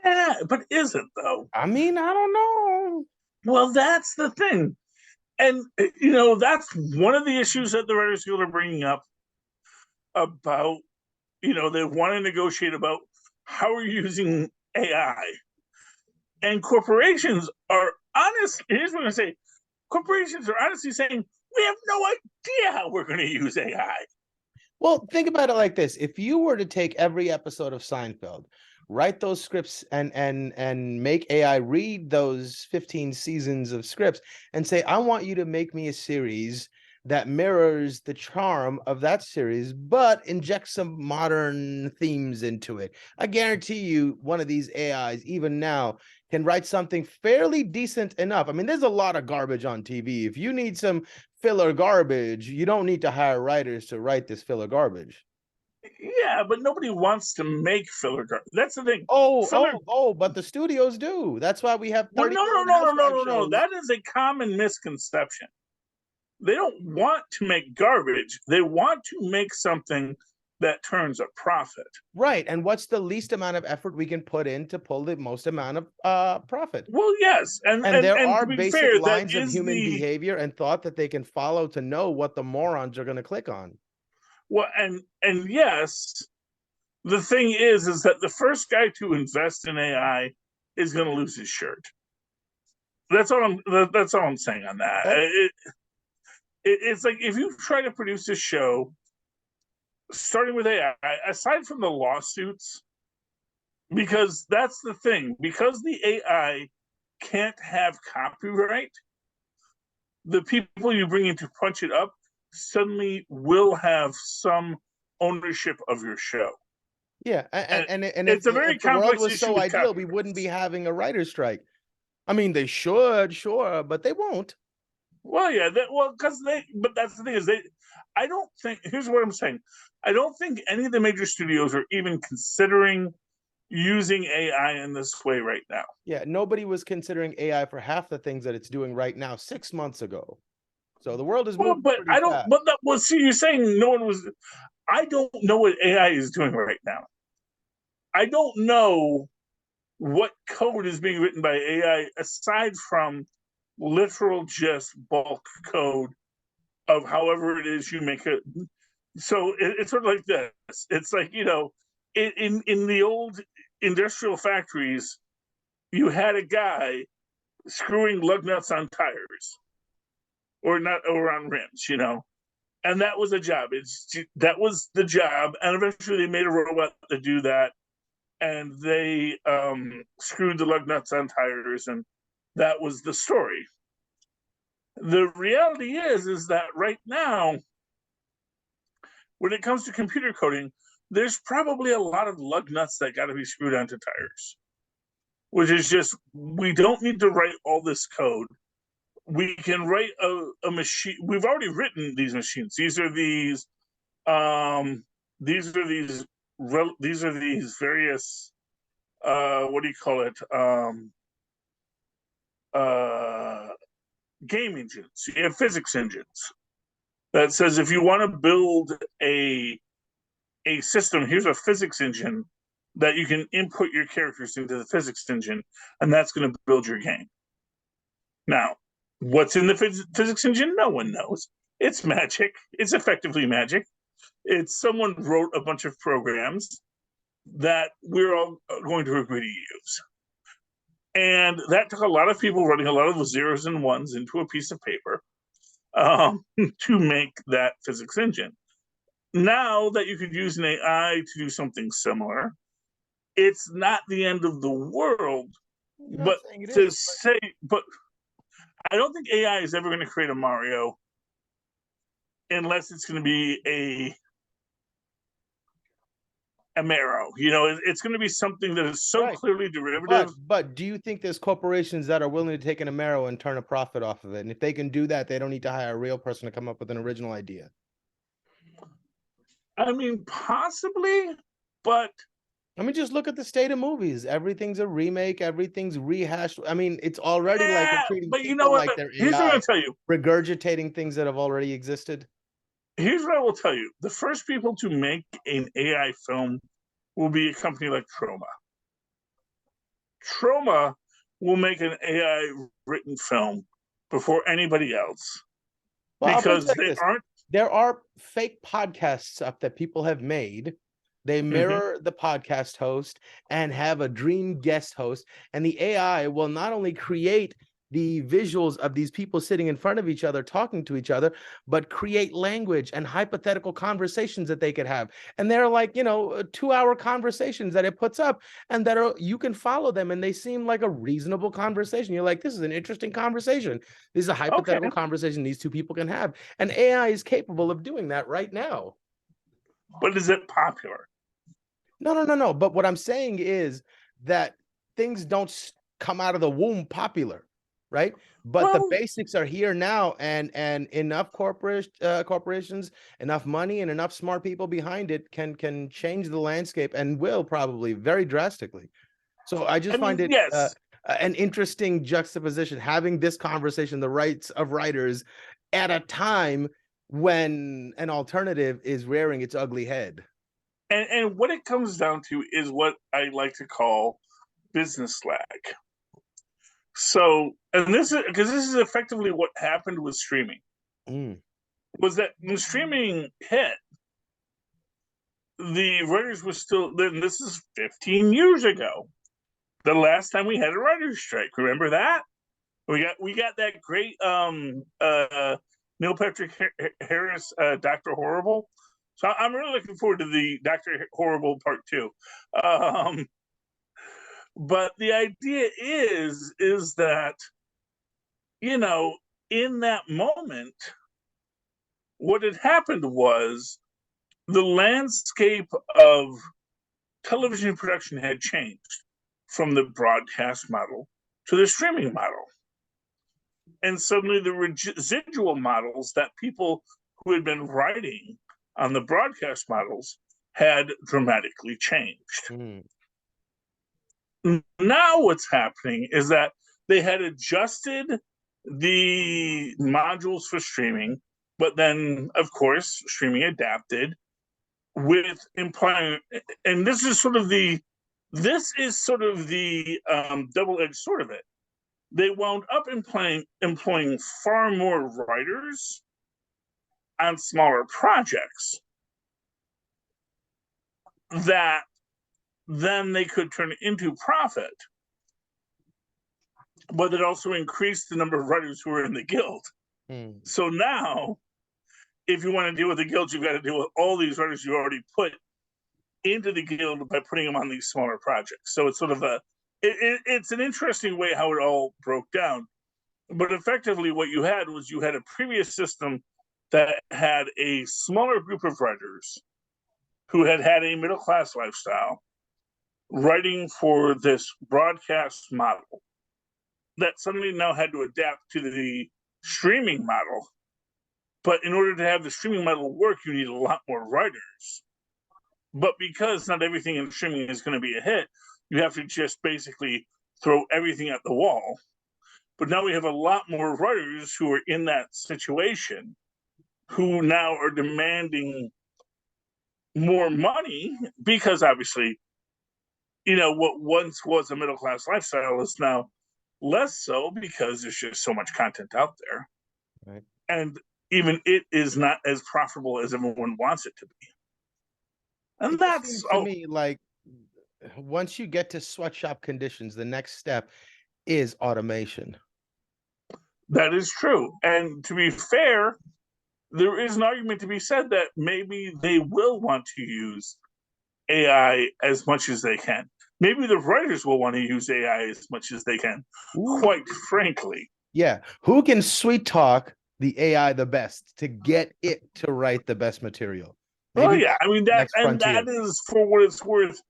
yeah, but is it though? I mean, I don't know. Well, that's the thing. And, that's one of the issues that the Writers Guild are bringing up about, they want to negotiate about how we're using AI. And corporations are honest. Here's what I'm going to say. Corporations are honestly saying, we have no idea how we're going to use AI. Well, think about it like this. If you were to take every episode of Seinfeld, write those scripts and make AI read those 15 seasons of scripts and say, I want you to make me a series that mirrors the charm of that series, but inject some modern themes into it. I guarantee you one of these AIs, even now, can write something fairly decent enough. I mean, there's a lot of garbage on TV. If you need some filler garbage, you don't need to hire writers to write this filler garbage. Yeah, but nobody wants to make filler garbage. That's the thing. But the studios do. That's why we have 30 no. That is a common misconception. They don't want to make garbage. They want to make something that turns a profit. Right. And what's the least amount of effort we can put in to pull the most amount of profit? Well, yes. And there are basic lines of human behavior and thought that they can follow to know what the morons are going to click on. Well, and yes, the thing is that the first guy to invest in AI is going to lose his shirt. That's all I'm saying on that. It's like if you try to produce a show starting with AI, aside from the lawsuits, because that's the thing, because the AI can't have copyright, the people you bring in to punch it up suddenly will have some ownership of your show. Yeah, and it's a very complex issue. If the world was so ideal, we wouldn't be having a writer's strike. I mean, they should, sure, but they won't. Well, yeah, but that's the thing is I don't think, here's what I'm saying. I don't think any of the major studios are even considering using AI in this way right now. Yeah, nobody was considering AI for half the things that it's doing right now 6 months ago. So the world is Well, moving but pretty I don't. fast. But that was. See, you're saying no one was. I don't know what AI is doing right now. I don't know what code is being written by AI aside from literal just bulk code of however it is you make it. So it's sort of like this. It's like, in the old industrial factories, you had a guy screwing lug nuts on tires or not or on rims, and that was a job. That was the job, and eventually they made a robot to do that, and they screwed the lug nuts on tires, and that was the story. The reality is that right now, when it comes to computer coding, there's probably a lot of lug nuts that got to be screwed onto tires, which is just, we don't need to write all this code. We can write a machine. We've already written these machines. These are these various what do you call it, game engines. You have physics engines that says if you want to build a system, here's a physics engine that you can input your characters into the physics engine, and that's going to build your game. Now, what's in the physics engine? No one knows. It's magic. It's effectively magic. It's someone wrote a bunch of programs that we're all going to agree to use. And that took a lot of people running a lot of zeros and ones into a piece of paper to make that physics engine. Now that you could use an AI to do something similar, it's not the end of the world. But but I don't think AI is ever going to create a Mario unless it's going to be a Marrow. It's going to be something that is so clearly derivative. But do you think there's corporations that are willing to take an Amaro and turn a profit off of it? And if they can do that, they don't need to hire a real person to come up with an original idea. I mean, possibly, but I mean, just look at the state of movies. Everything's a remake. Everything's rehashed. I mean, it's already like we're treating but you people know what? like they're Here's what I'm going to tell you. Regurgitating things that have already existed. Here's what I will tell you. The first people to make an AI film will be a company like Troma. Troma will make an AI written film before anybody else. Well, because they aren't. There are fake podcasts up that people have made. They mirror the podcast host and have a dream guest host. And the AI will not only create the visuals of these people sitting in front of each other, talking to each other, but create language and hypothetical conversations that they could have. And they're like, 2-hour conversations that it puts up and that you can follow them. And they seem like a reasonable conversation. You're like, this is an interesting conversation. This is a hypothetical conversation these two people can have. And AI is capable of doing that right now. But is it popular? No. But what I'm saying is that things don't come out of the womb popular. Right. But the basics are here now, and enough corporations, enough money, and enough smart people behind it can change the landscape, and will probably very drastically. So I find it an interesting juxtaposition, having this conversation, the rights of writers, at a time when an alternative is rearing its ugly head. And what it comes down to is what I like to call business lag. So, and this is effectively what happened with streaming. Was that when streaming hit, the writers were still. Then this is 15 years ago. The last time we had a writer's strike, remember that? We got that great Neil Patrick Harris Dr. Horrible. So I'm really looking forward to the Dr. Horrible Part 2. But the idea is that, in that moment, what had happened was the landscape of television production had changed from the broadcast model to the streaming model. And suddenly the residual models that people who had been writing on the broadcast models had dramatically changed. Now what's happening is that they had adjusted the modules for streaming, but then, of course, streaming adapted with implying, and this is sort of the double-edged sword of it. They wound up employing far more writers on smaller projects that then they could turn into profit, but it also increased the number of writers who were in the guild. So now, if you want to deal with the guild, you've got to deal with all these writers you already put into the guild by putting them on these smaller projects. So it's sort of it's an interesting way how it all broke down. But effectively, what you had was you had a previous system that had a smaller group of writers who had a middle-class lifestyle writing for this broadcast model that suddenly now had to adapt to the streaming model. But in order to have the streaming model work, you need a lot more writers. But because not everything in streaming is going to be a hit, you have to just basically throw everything at the wall. But now we have a lot more writers who are in that situation, who now are demanding more money because obviously, what once was a middle-class lifestyle is now less so because there's just so much content out there. Right. And even it is not as profitable as everyone wants it to be. And it that's seems to me like once you get to sweatshop conditions, the next step is automation. That is true. And to be fair, there is an argument to be said that maybe they will want to use AI as much as they can. Maybe the writers will want to use AI as much as they can, quite frankly. Yeah. Who can sweet talk the AI the best to get it to write the best material? Maybe yeah. I mean, that is, for what it's worth,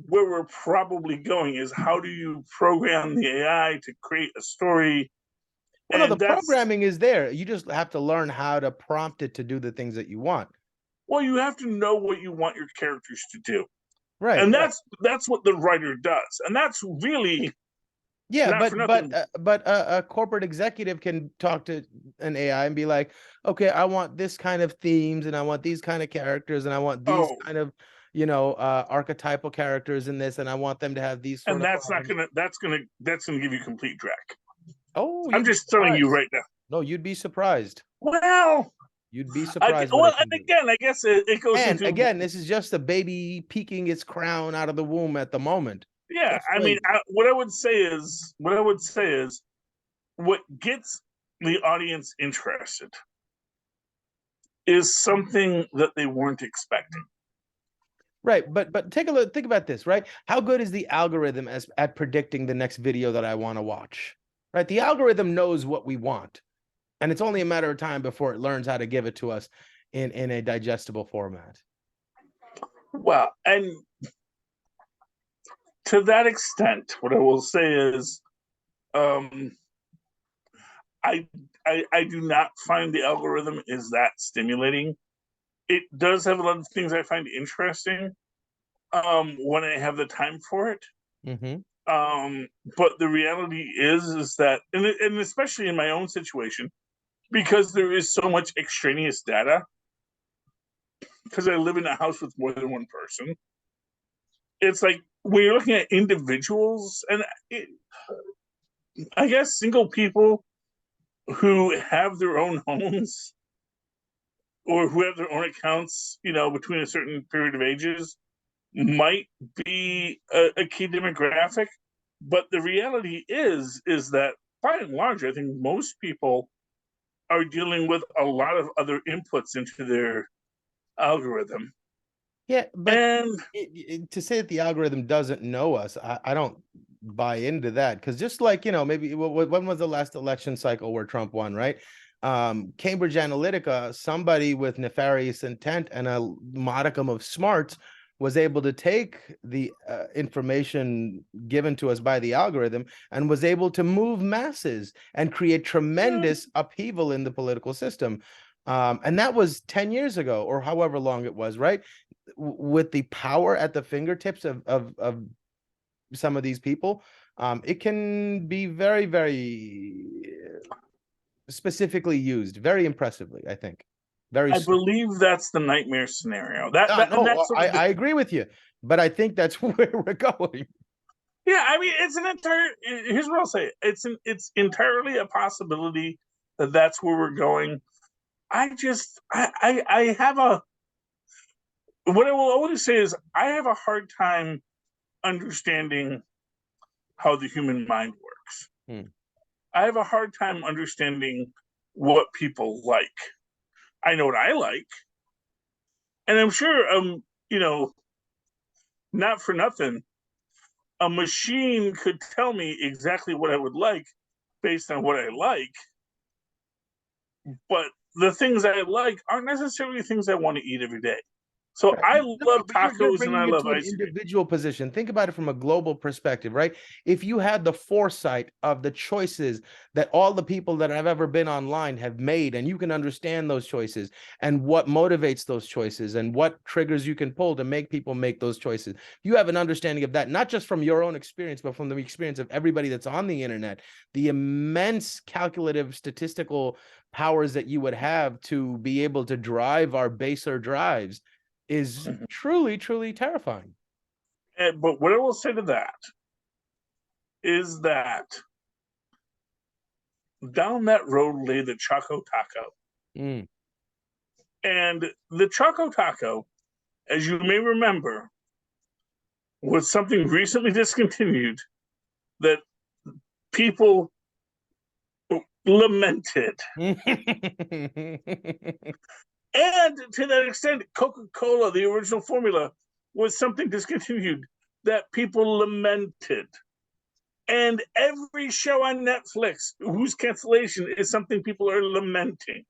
where we're probably going is how do you program the AI to create a story? Well, no, the programming is there. You just have to learn how to prompt it to do the things that you want. Well, you have to know what you want your characters to do. Right. And that's what the writer does. And that's really but a corporate executive can talk to an AI and be like, okay, I want this kind of themes and I want these kind of characters and I want these kind of archetypal characters in this, and I want them to have these sort and of that's problems. that's gonna give you complete dreck. Oh, I'm just telling you right now. No, you'd be surprised. Well, you'd be surprised. And again, I guess it goes into... again, this is just a baby peeking its crown out of the womb at the moment. Yeah, I mean, what I would say is what gets the audience interested is something that they weren't expecting. Right, but take a look. Think about this, right? How good is the algorithm at predicting the next video that I want to watch? Right, the algorithm knows what we want, and it's only a matter of time before it learns how to give it to us in a digestible format. Well, and to that extent, what I will say is, I do not find the algorithm is that stimulating. It does have a lot of things I find interesting when I have the time for it. But the reality is that, and especially in my own situation, because there is so much extraneous data, because I live in a house with more than one person, it's like when you're looking at individuals, and I guess single people who have their own homes or who have their own accounts, between a certain period of ages, might be a key demographic. But the reality is that by and large, I think most people are dealing with a lot of other inputs into their algorithm. Yeah, but to say that the algorithm doesn't know us, I don't buy into that, because just like, maybe when was the last election cycle where Trump won, right? Cambridge Analytica, somebody with nefarious intent and a modicum of smarts was able to take the information given to us by the algorithm and was able to move masses and create tremendous upheaval in the political system. And that was 10 years ago or however long it was, right? With the power at the fingertips of some of these people, it can be very, very specifically used, very impressively, I think. Very I believe that's the nightmare scenario. And no, that's sort of I agree with you, but I think that's where we're going. yeah. I mean, it's an entire. Here's what I'll say. It's entirely a possibility that that's where we're going. I have a. What I will always say is I have a hard time understanding how the human mind works. I have a hard time understanding what people like. I know what I like, and I'm sure you know, not for nothing, a machine could tell me exactly what I would like based on what I like, but the things I like aren't necessarily things I want to eat every day. So Right. I No, love but you're tacos and I bringing it love to an ice cream. individual position. Think about it from a global perspective, right? If you had the foresight of the choices that all the people that have ever been online have made, and you can understand those choices and what motivates those choices and what triggers you can pull to make people make those choices, you have an understanding of that, not just from your own experience, but from the experience of everybody that's on the internet, the immense calculative statistical powers that you would have to be able to drive our baser drives is truly, truly terrifying. But what I will say to that is that down that road lay the Choco Taco. And the Choco Taco, as you may remember, was something recently discontinued that people lamented. And to that extent, Coca-Cola, the original formula, was something discontinued that people lamented. And every show on Netflix whose cancellation is something people are lamenting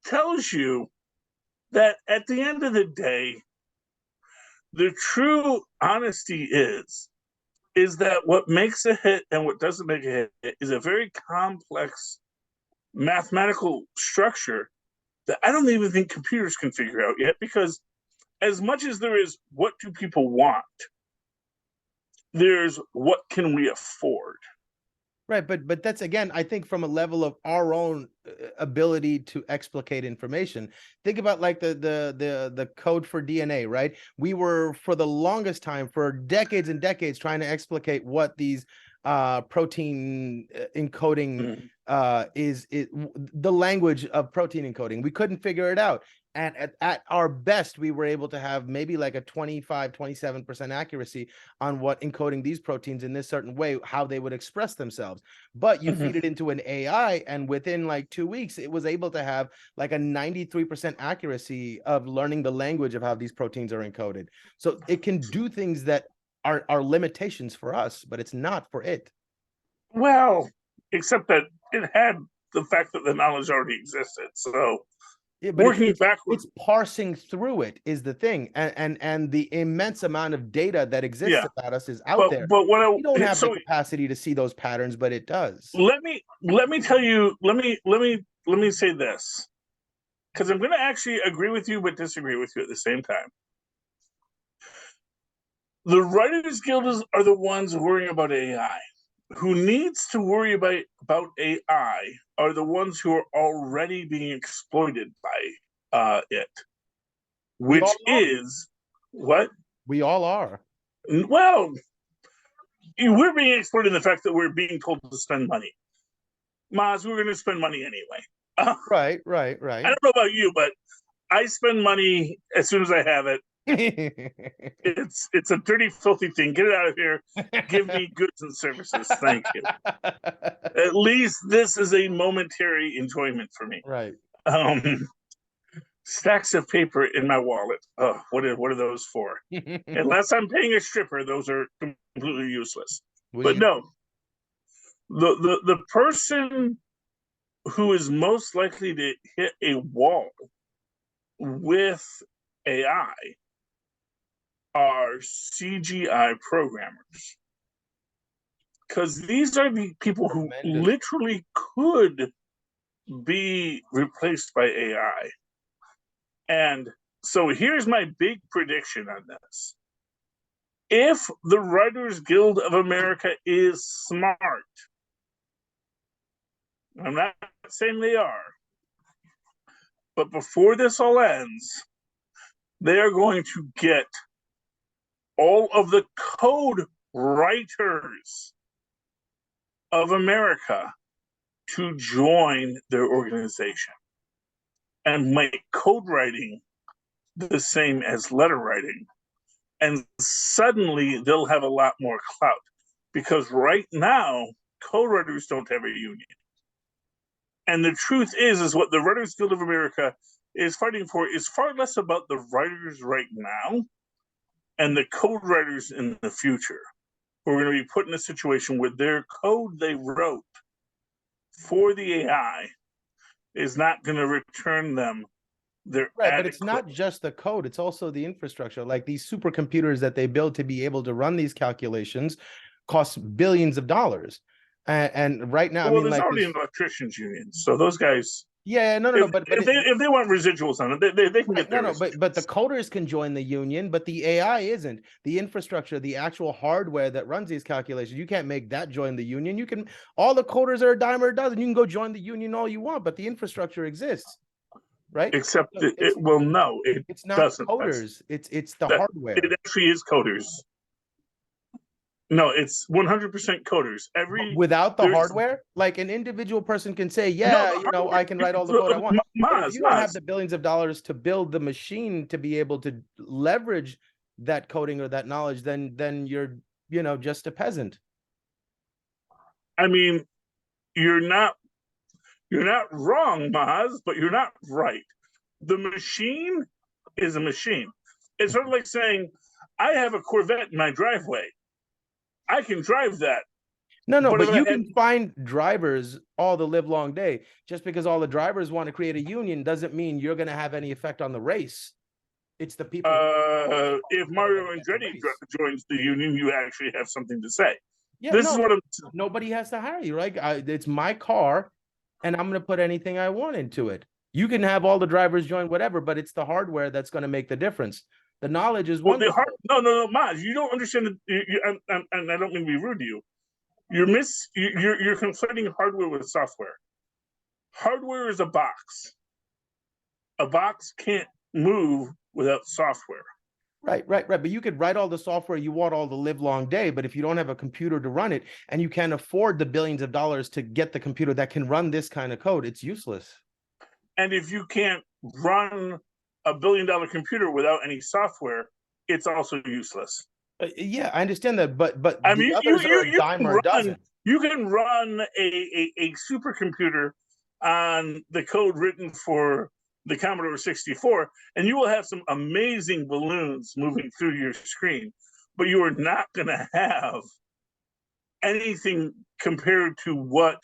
tells you that at the end of the day, the true honesty is that what makes a hit and what doesn't make a hit is a very complex mathematical structure that I don't even think computers can figure out yet, because as much as there is what do people want, there's what can we afford. Right, but that's, again, I think from a level of our own ability to explicate information. Think about like the code for DNA, right? We were for the longest time, for decades and decades, trying to explicate what these protein encoding is the language of protein encoding. We couldn't figure it out. And at our best, we were able to have maybe like a 27% accuracy on what encoding these proteins in this certain way, how they would express themselves. But you feed it into an AI, and within like 2 weeks, it was able to have like a 93% accuracy of learning the language of how these proteins are encoded. So it can do things that are limitations for us, but it's not for it. Well, except that it had the fact that the knowledge already existed. So yeah, but working backwards, it's parsing through it is the thing, and the immense amount of data that exists about us is out there. But what We don't have the capacity to see those patterns, but it does. Let me tell you. Let me say this, because I'm going to actually agree with you but disagree with you at the same time. The Writers Guild are the ones worrying about AI. Who needs to worry about AI are the ones who are already being exploited by it, which is what we all are. Well, we're being exploited in the fact that we're being told to spend money. Mozz, we're going to spend money anyway. Right. I don't know about you, but I spend money as soon as I have it. It's a dirty, filthy thing. Get it out of here. Give me goods and services. Thank you. At least this is a momentary enjoyment for me. Right. Stacks of paper in my wallet. Oh, what are those for? Unless I'm paying a stripper, those are completely useless. But no, the person who is most likely to hit a wall with AI are CGI programmers, because these are the people who literally could be replaced by AI. And so here's my big prediction on this. if the Writers Guild of America is smart, I'm not saying they are, but before this all ends, they are going to get all of the code writers of America to join their organization and make code writing the same as letter writing. And suddenly they'll have a lot more clout, because right now code writers don't have a union. And the truth is what the Writers Guild of America is fighting for is far less about the writers right now and the code writers in the future, who are going to be put in a situation where their code they wrote for the AI is not going to return them their Right, but it's not just the code, it's also the infrastructure. Like these supercomputers that they build to be able to run these calculations cost billions of dollars. And right now, well, I mean, there's like already this, an electricians union, so those guys, yeah, no, but if they want residuals on it, they can right, get their but the coders can join the union, but the AI isn't. The infrastructure, the actual hardware that runs these calculations, you can't make that join the union. You can, all the coders are a dime or a dozen. You can go join the union all you want, but the infrastructure exists, right? except So well, no, it it's not doesn't. coders. It's the That hardware. it actually is coders. No, it's 100% coders. Without the hardware, like an individual person can say, yeah, I can write all the code I want. But if you don't have the billions of dollars to build the machine to be able to leverage that coding or that knowledge, then you're, just a peasant. I mean, you're not wrong, Mozz, but you're not right. The machine is a machine. It's sort of like saying, I have a Corvette in my driveway. I can drive that. No, but you can find drivers all the live long day. Just because all the drivers want to create a union doesn't mean you're going to have any effect on the race. It's the people. If Mario Andretti joins the union, you actually have something to say. Yeah, this is what nobody has to hire you, right? It's my car, and I'm going to put anything I want into it. You can have all the drivers join whatever, but it's the hardware that's going to make the difference. The knowledge is wonderful. No, Mozz, you don't understand. And I don't mean to be rude to you. You're conflating hardware with software. Hardware is a box. A box can't move without software. Right. But you could write all the software you want all the live long day, but if you don't have a computer to run it and you can't afford the billions of dollars to get the computer that can run this kind of code, it's useless. And if you can't run a $1 billion computer without any software, it's also useless. Yeah, I understand that, but I mean, you can run a supercomputer on the code written for the Commodore 64, and you will have some amazing balloons moving through your screen, but you are not going to have anything compared to what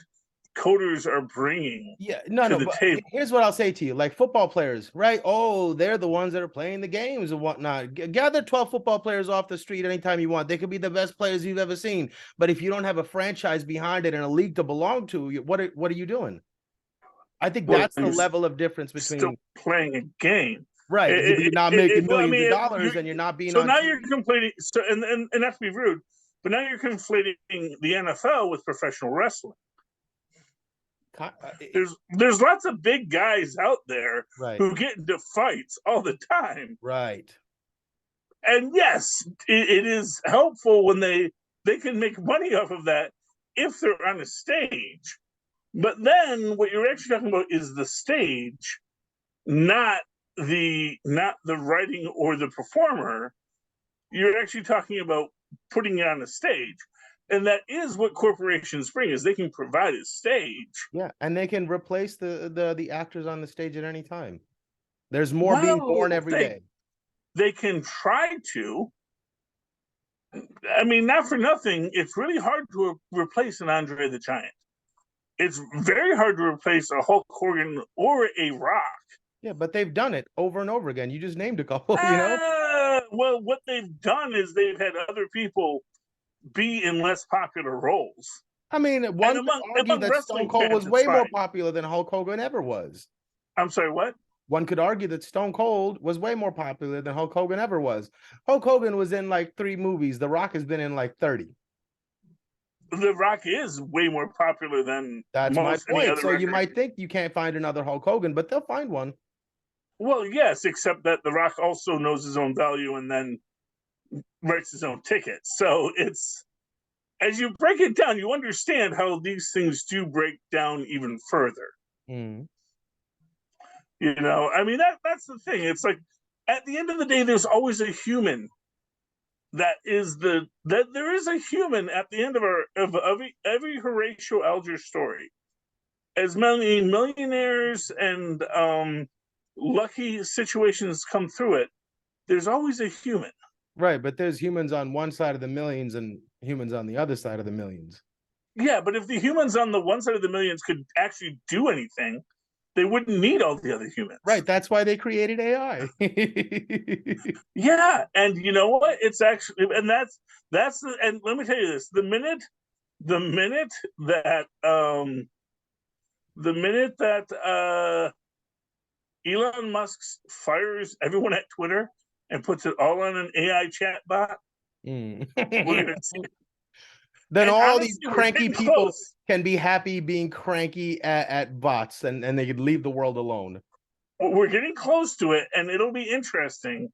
coders are bringing to the table. Here's what I'll say to you, like football players, right? Oh, they're the ones that are playing the games and whatnot. Gather 12 football players off the street anytime you want. They could be the best players you've ever seen, but if you don't have a franchise behind it and a league to belong to, what are you doing? I think that's the level of difference between still playing a game, right? You're not making millions of dollars, and you're not being. So now you're complaining. So and not to be rude, but now you're conflating the NFL with professional wrestling. There's lots of big guys out there who get into fights all the time. Right. And yes, it is helpful when they can make money off of that if they're on a stage. But then what you're actually talking about is the stage, not the writing or the performer. You're actually talking about putting it on a stage. And that is what corporations bring, is they can provide a stage. Yeah, and they can replace the actors on the stage at any time. There's more being born every day. They can try to. I mean, not for nothing, it's really hard to replace an Andre the Giant. It's very hard to replace a Hulk Hogan or a Rock. Yeah, but they've done it over and over again. You just named a couple, Well, what they've done is they've had other people be in less popular roles. I mean, one could argue that Stone Cold was way more popular than Hulk Hogan ever was. I'm sorry, what? One could argue that Stone Cold was way more popular than Hulk Hogan ever was. Hulk Hogan was in like 3 movies. The Rock has been in like 30. The Rock is way more popular than That's my most any point. other So you record. might think you can't find another Hulk Hogan, but they'll find one. Well, yes, except that The Rock also knows his own value and then writes his own ticket. So it's, as you break it down, you understand how these things do break down even further. Mm. You know, I mean, that's the thing. It's like, at the end of the day, there's always a human. That there is a human at the end of every Horatio Alger story. As many millionaires and lucky situations come through it, there's always a human. Right, but there's humans on one side of the millions and humans on the other side of the millions. Yeah, but if the humans on the one side of the millions could actually do anything, they wouldn't need all the other humans. Right, that's why they created AI. Yeah, and you know what? It's actually, and that's and let me tell you this: the minute that Elon Musk fires everyone at Twitter and puts it all on an AI chat bot, we're gonna see. Then And all honestly, these we're cranky getting people close. can be happy being cranky at bots, and they could leave the world alone. We're getting close to it, and it'll be interesting.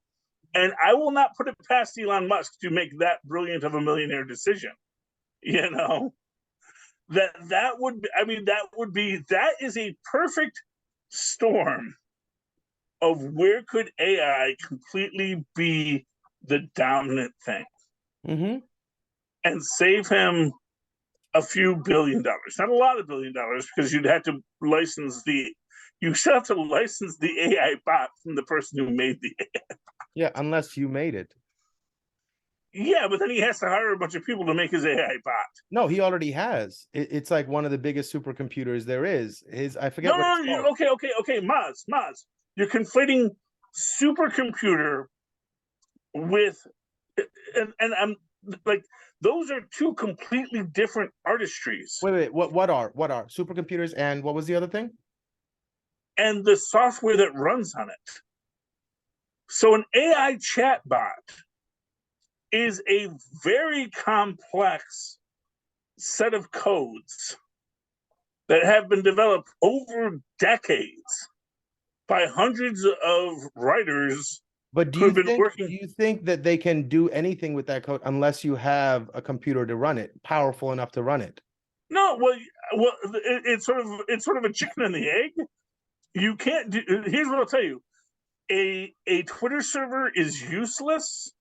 And I will not put it past Elon Musk to make that brilliant of a millionaire decision. You know, that would be, I mean, that is a perfect storm of where could AI completely be the dominant thing and save him a few $1 billion. Not a lot of $1 billion, because you'd have to license the AI bot from the person who made the AI. Yeah, unless you made it. Yeah, but then he has to hire a bunch of people to make his AI bot. No, he already has. It's like one of the biggest supercomputers there is. I forget what it's called. called. Okay, Mozz. You're conflating supercomputer with, and I'm like, those are two completely different artistries. Wait. What are supercomputers, and what was the other thing? And the software that runs on it. So an AI chatbot is a very complex set of codes that have been developed over decades by hundreds of writers. But do you think that they can do anything with that code unless you have a computer to run it, powerful enough to run it? No, well, it's sort of a chicken and the egg. You can't do. Here's what I'll tell you: a Twitter server is useless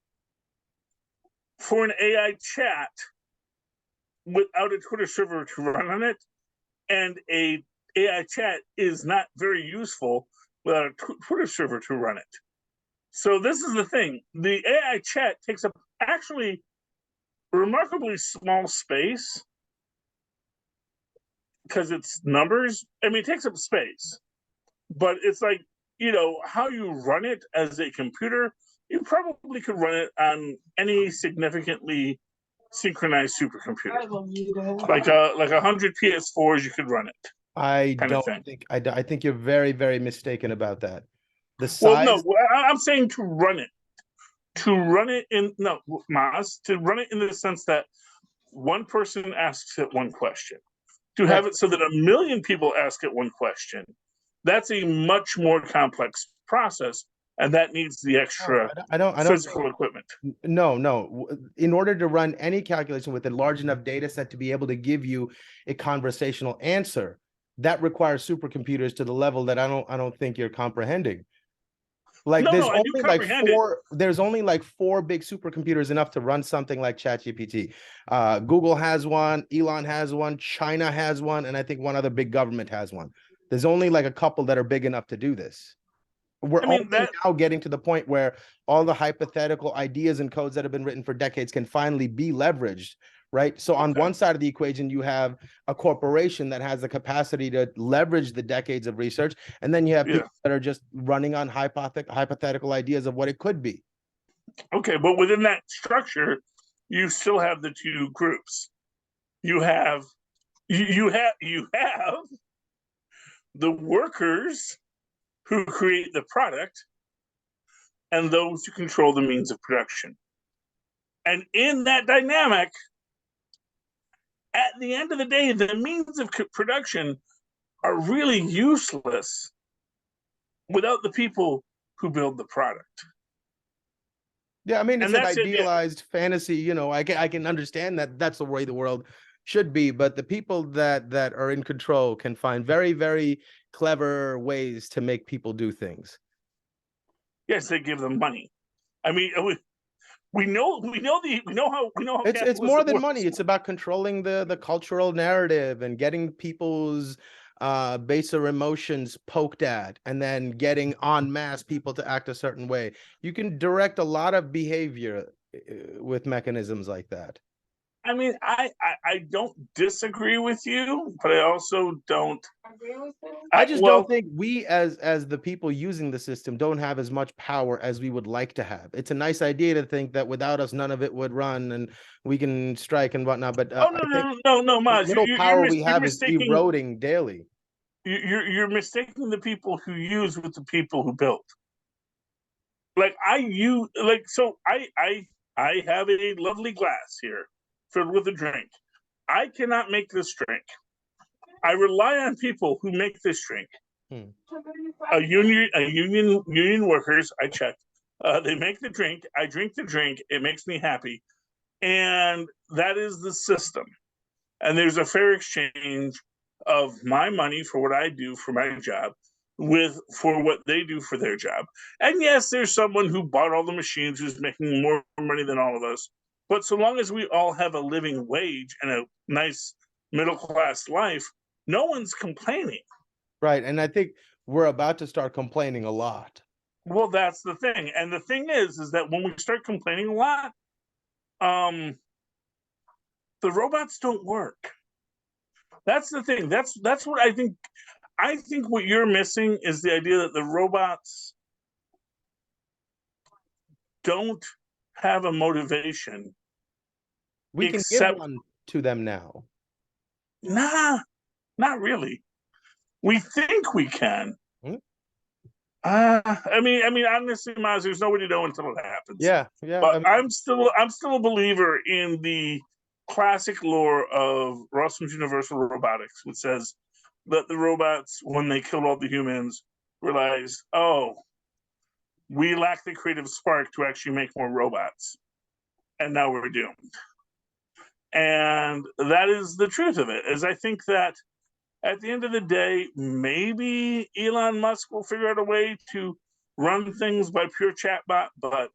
for an AI chat without a Twitter server to run on it, and a AI chat is not very useful without a Twitter server to run it. So this is the thing: the AI chat takes up actually remarkably small space because it's numbers. I mean, it takes up space, but it's like, you know, how you run it as a computer. You probably could run it on any significantly synchronized supercomputer, like 100 PS4s. You could run it. I think you're very, very mistaken about that. The size. Well, no, I'm saying to run it. To run it in Mozz, to run it in the sense that one person asks it one question. To have it so that 1 million people ask it one question, that's a much more complex process, and that needs the extra physical equipment. No. In order to run any calculation with a large enough data set to be able to give you a conversational answer, that requires supercomputers to the level that I don't think you're comprehending. Like there's only like 4 big supercomputers enough to run something like ChatGPT. Google has one, Elon has one, China has one, and I think one other big government has one. There's only like a couple that are big enough to do this. We're now getting to the point where all the hypothetical ideas and codes that have been written for decades can finally be leveraged, right? So on one side of the equation, you have a corporation that has the capacity to leverage the decades of research, and then you have people that are just running on hypothetical ideas of what it could be. Okay, but within that structure, you still have the two groups. You have the workers who create the product and those who control the means of production. And in that dynamic, at the end of the day, the means of production are really useless without the people who build the product. Yeah, I mean, it's And an that's it. idealized fantasy. You know, I can understand that that's the way the world should be, but the people that are in control can find very, very clever ways to make people do things. Yes, they give them money. I mean, we know how It's more capitalism than works. money. It's about controlling the cultural narrative and getting people's baser emotions poked at, and then getting en masse people to act a certain way. You can direct a lot of behavior with mechanisms like that. I mean, I don't disagree with you, but I also don't Agree with you? I just don't think we as the people using the system don't have as much power as we would like to have. It's a nice idea to think that without us none of it would run and we can strike and whatnot, but Oh no, I think no, the Mozz, little power we you're have is mistaking eroding daily. you're mistaking the people who use with the people who build. Like I have a lovely glass here filled with a drink. I cannot make this drink. I rely on people who make this drink. Union workers. I checked. They make the drink. I drink the drink. It makes me happy, and that is the system. And there's a fair exchange of my money for what I do for my job for what they do for their job. And yes, there's someone who bought all the machines who's making more money than all of us. But so long as we all have a living wage and a nice middle class life, no one's complaining. Right. And I think we're about to start complaining a lot. Well, that's the thing. And the thing is that when we start complaining a lot, the robots don't work. That's the thing. That's what I think. I think what you're missing is the idea that the robots don't have a motivation. We can give one to them now. Nah, not really. We think we can. I mean, honestly, Mozz, there's nobody know until it happens. Yeah. But I'm still a believer in the classic lore of Rossum's Universal Robotics, which says that the robots, when they killed all the humans, realized, oh, we lack the creative spark to actually make more robots, and now we're doomed. And that is the truth of it. Is I think that at the end of the day, maybe Elon Musk will figure out a way to run things by pure chatbot, but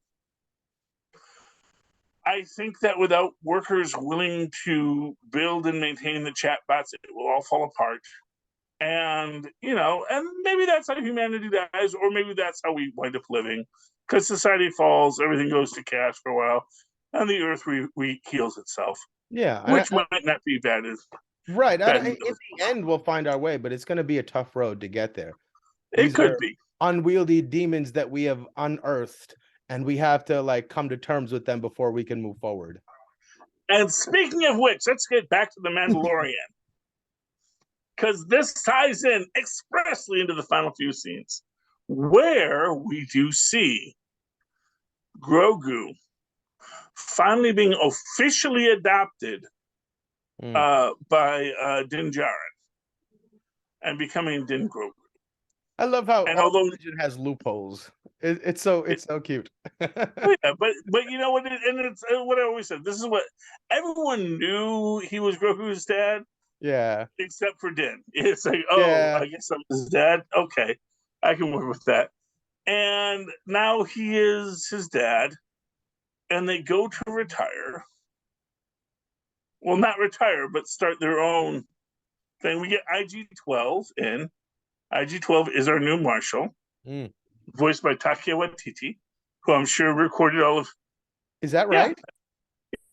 I think that without workers willing to build and maintain the chatbots, it will all fall apart. And, and maybe that's how humanity dies, or maybe that's how we wind up living. Because society falls, everything goes to cash for a while, and the earth heals itself. Yeah. Which might not be bad. Right. In the end, we'll find our way, but it's going to be a tough road to get there. It could be unwieldy demons that we have unearthed, and we have to come to terms with them before we can move forward. And speaking of which, let's get back to the Mandalorian, because this ties in expressly into the final few scenes, where we do see Grogu finally being officially adopted by Din Djarin and becoming Din Grogu. I love how religion has loopholes. It's so cute. Yeah, but you know what? And it's what I always said. This is what everyone knew he was Grogu's dad. Yeah. Except for Din. It's like, I guess I'm his dad. Okay, I can work with that. And now he is his dad, and they go to retire. Well, not retire, but start their own thing. We get IG-12 in. IG-12 is our new marshal, voiced by Taika Waititi, who I'm sure recorded all of. Is that right?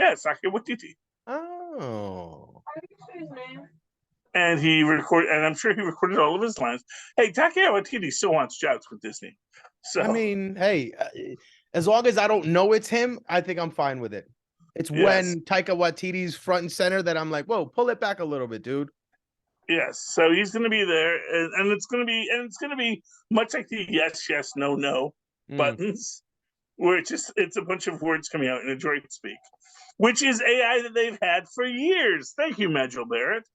Yeah, it's Taika Waititi. Oh. And and I'm sure he recorded all of his lines. Hey, Taika Waititi still wants jobs with Disney. So I mean, hey, as long as I don't know it's him, I think I'm fine with it. It's when Taika Waititi's front and center that I'm like, whoa, pull it back a little bit, dude. Yes, so he's going to be there, and it's going to be much like the yes, yes, no, no buttons, where it's a bunch of words coming out in a droid speak, which is AI that they've had for years. Thank you, Majel Barrett.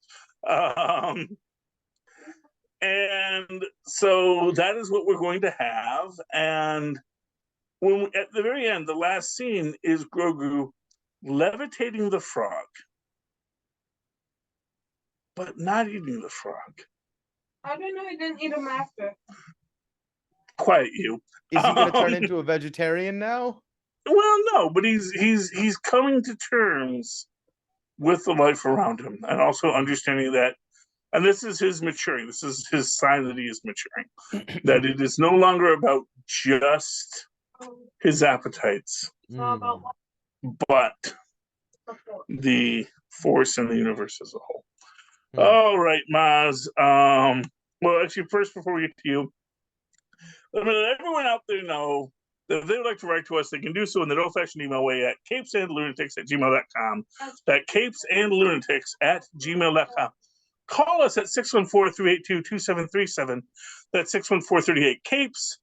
And so that is what we're going to have. And at the very end, the last scene is Grogu levitating the frog, but not eating the frog. I didn't know he didn't eat him after. Quiet you. Is he going to turn into a vegetarian now? Well, no, but he's coming to terms with the life around him, and also understanding that. And this is his maturing. This is his sign that he is maturing. That it is no longer about just his appetites, but the force and the universe as a whole. All right, Mozz. Well, actually, first, before we get to you, let everyone out there know that if they would like to write to us, they can do so in the old-fashioned email way at CapesandLunatics@gmail.com. That CapesandLunatics@gmail.com. Call us at 614-382-2737. That's 614-38-CAPES.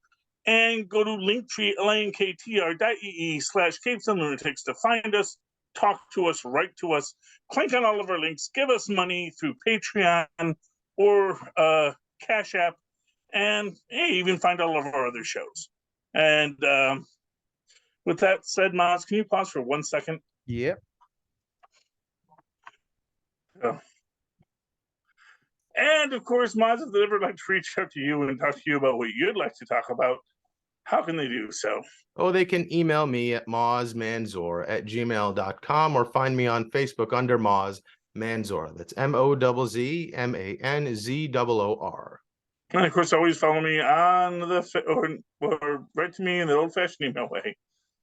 And go to linktree, linktr.ee/CapesandLunatics to find us, talk to us, write to us, click on all of our links, give us money through Patreon or Cash App, and hey, even find all of our other shows. And with that said, Mozz, can you pause for 1 second? Yep. And of course, Mozz, if they'd ever like to reach out to you and talk to you about what you'd like to talk about, how can they do so? Oh, they can email me at mozzmanzor@gmail.com or find me on Facebook under Mozz Manzor. That's MOZZMANZOOR. And of course, always follow me on or write to me in the old-fashioned email way.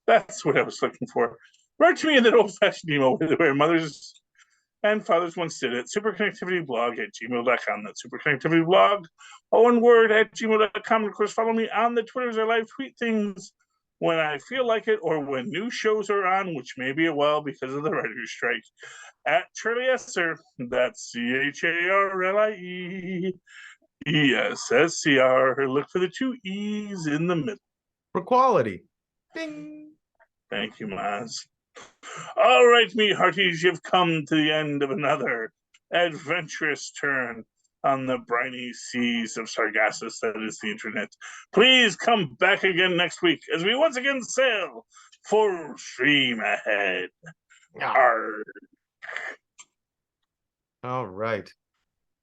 That's what I was looking for. Write to me in that old-fashioned email way, the way mothers and fathers once did it. Superconnectivityblog@gmail.com. That's superconnectivityblog, all one word, @gmail.com. And of course, follow me on the Twitters. I live tweet things when I feel like it or when new shows are on, which may be a while because of the writer's strike. @Charlie Esser. That's CharlieEssser. Look for the 2 E's in the middle. For quality. Ding. Thank you, Mozz. All right, me hearties, you've come to the end of another adventurous turn on the briny seas of Sargassus that is the internet. Please come back again next week as we once again sail full stream ahead. All right.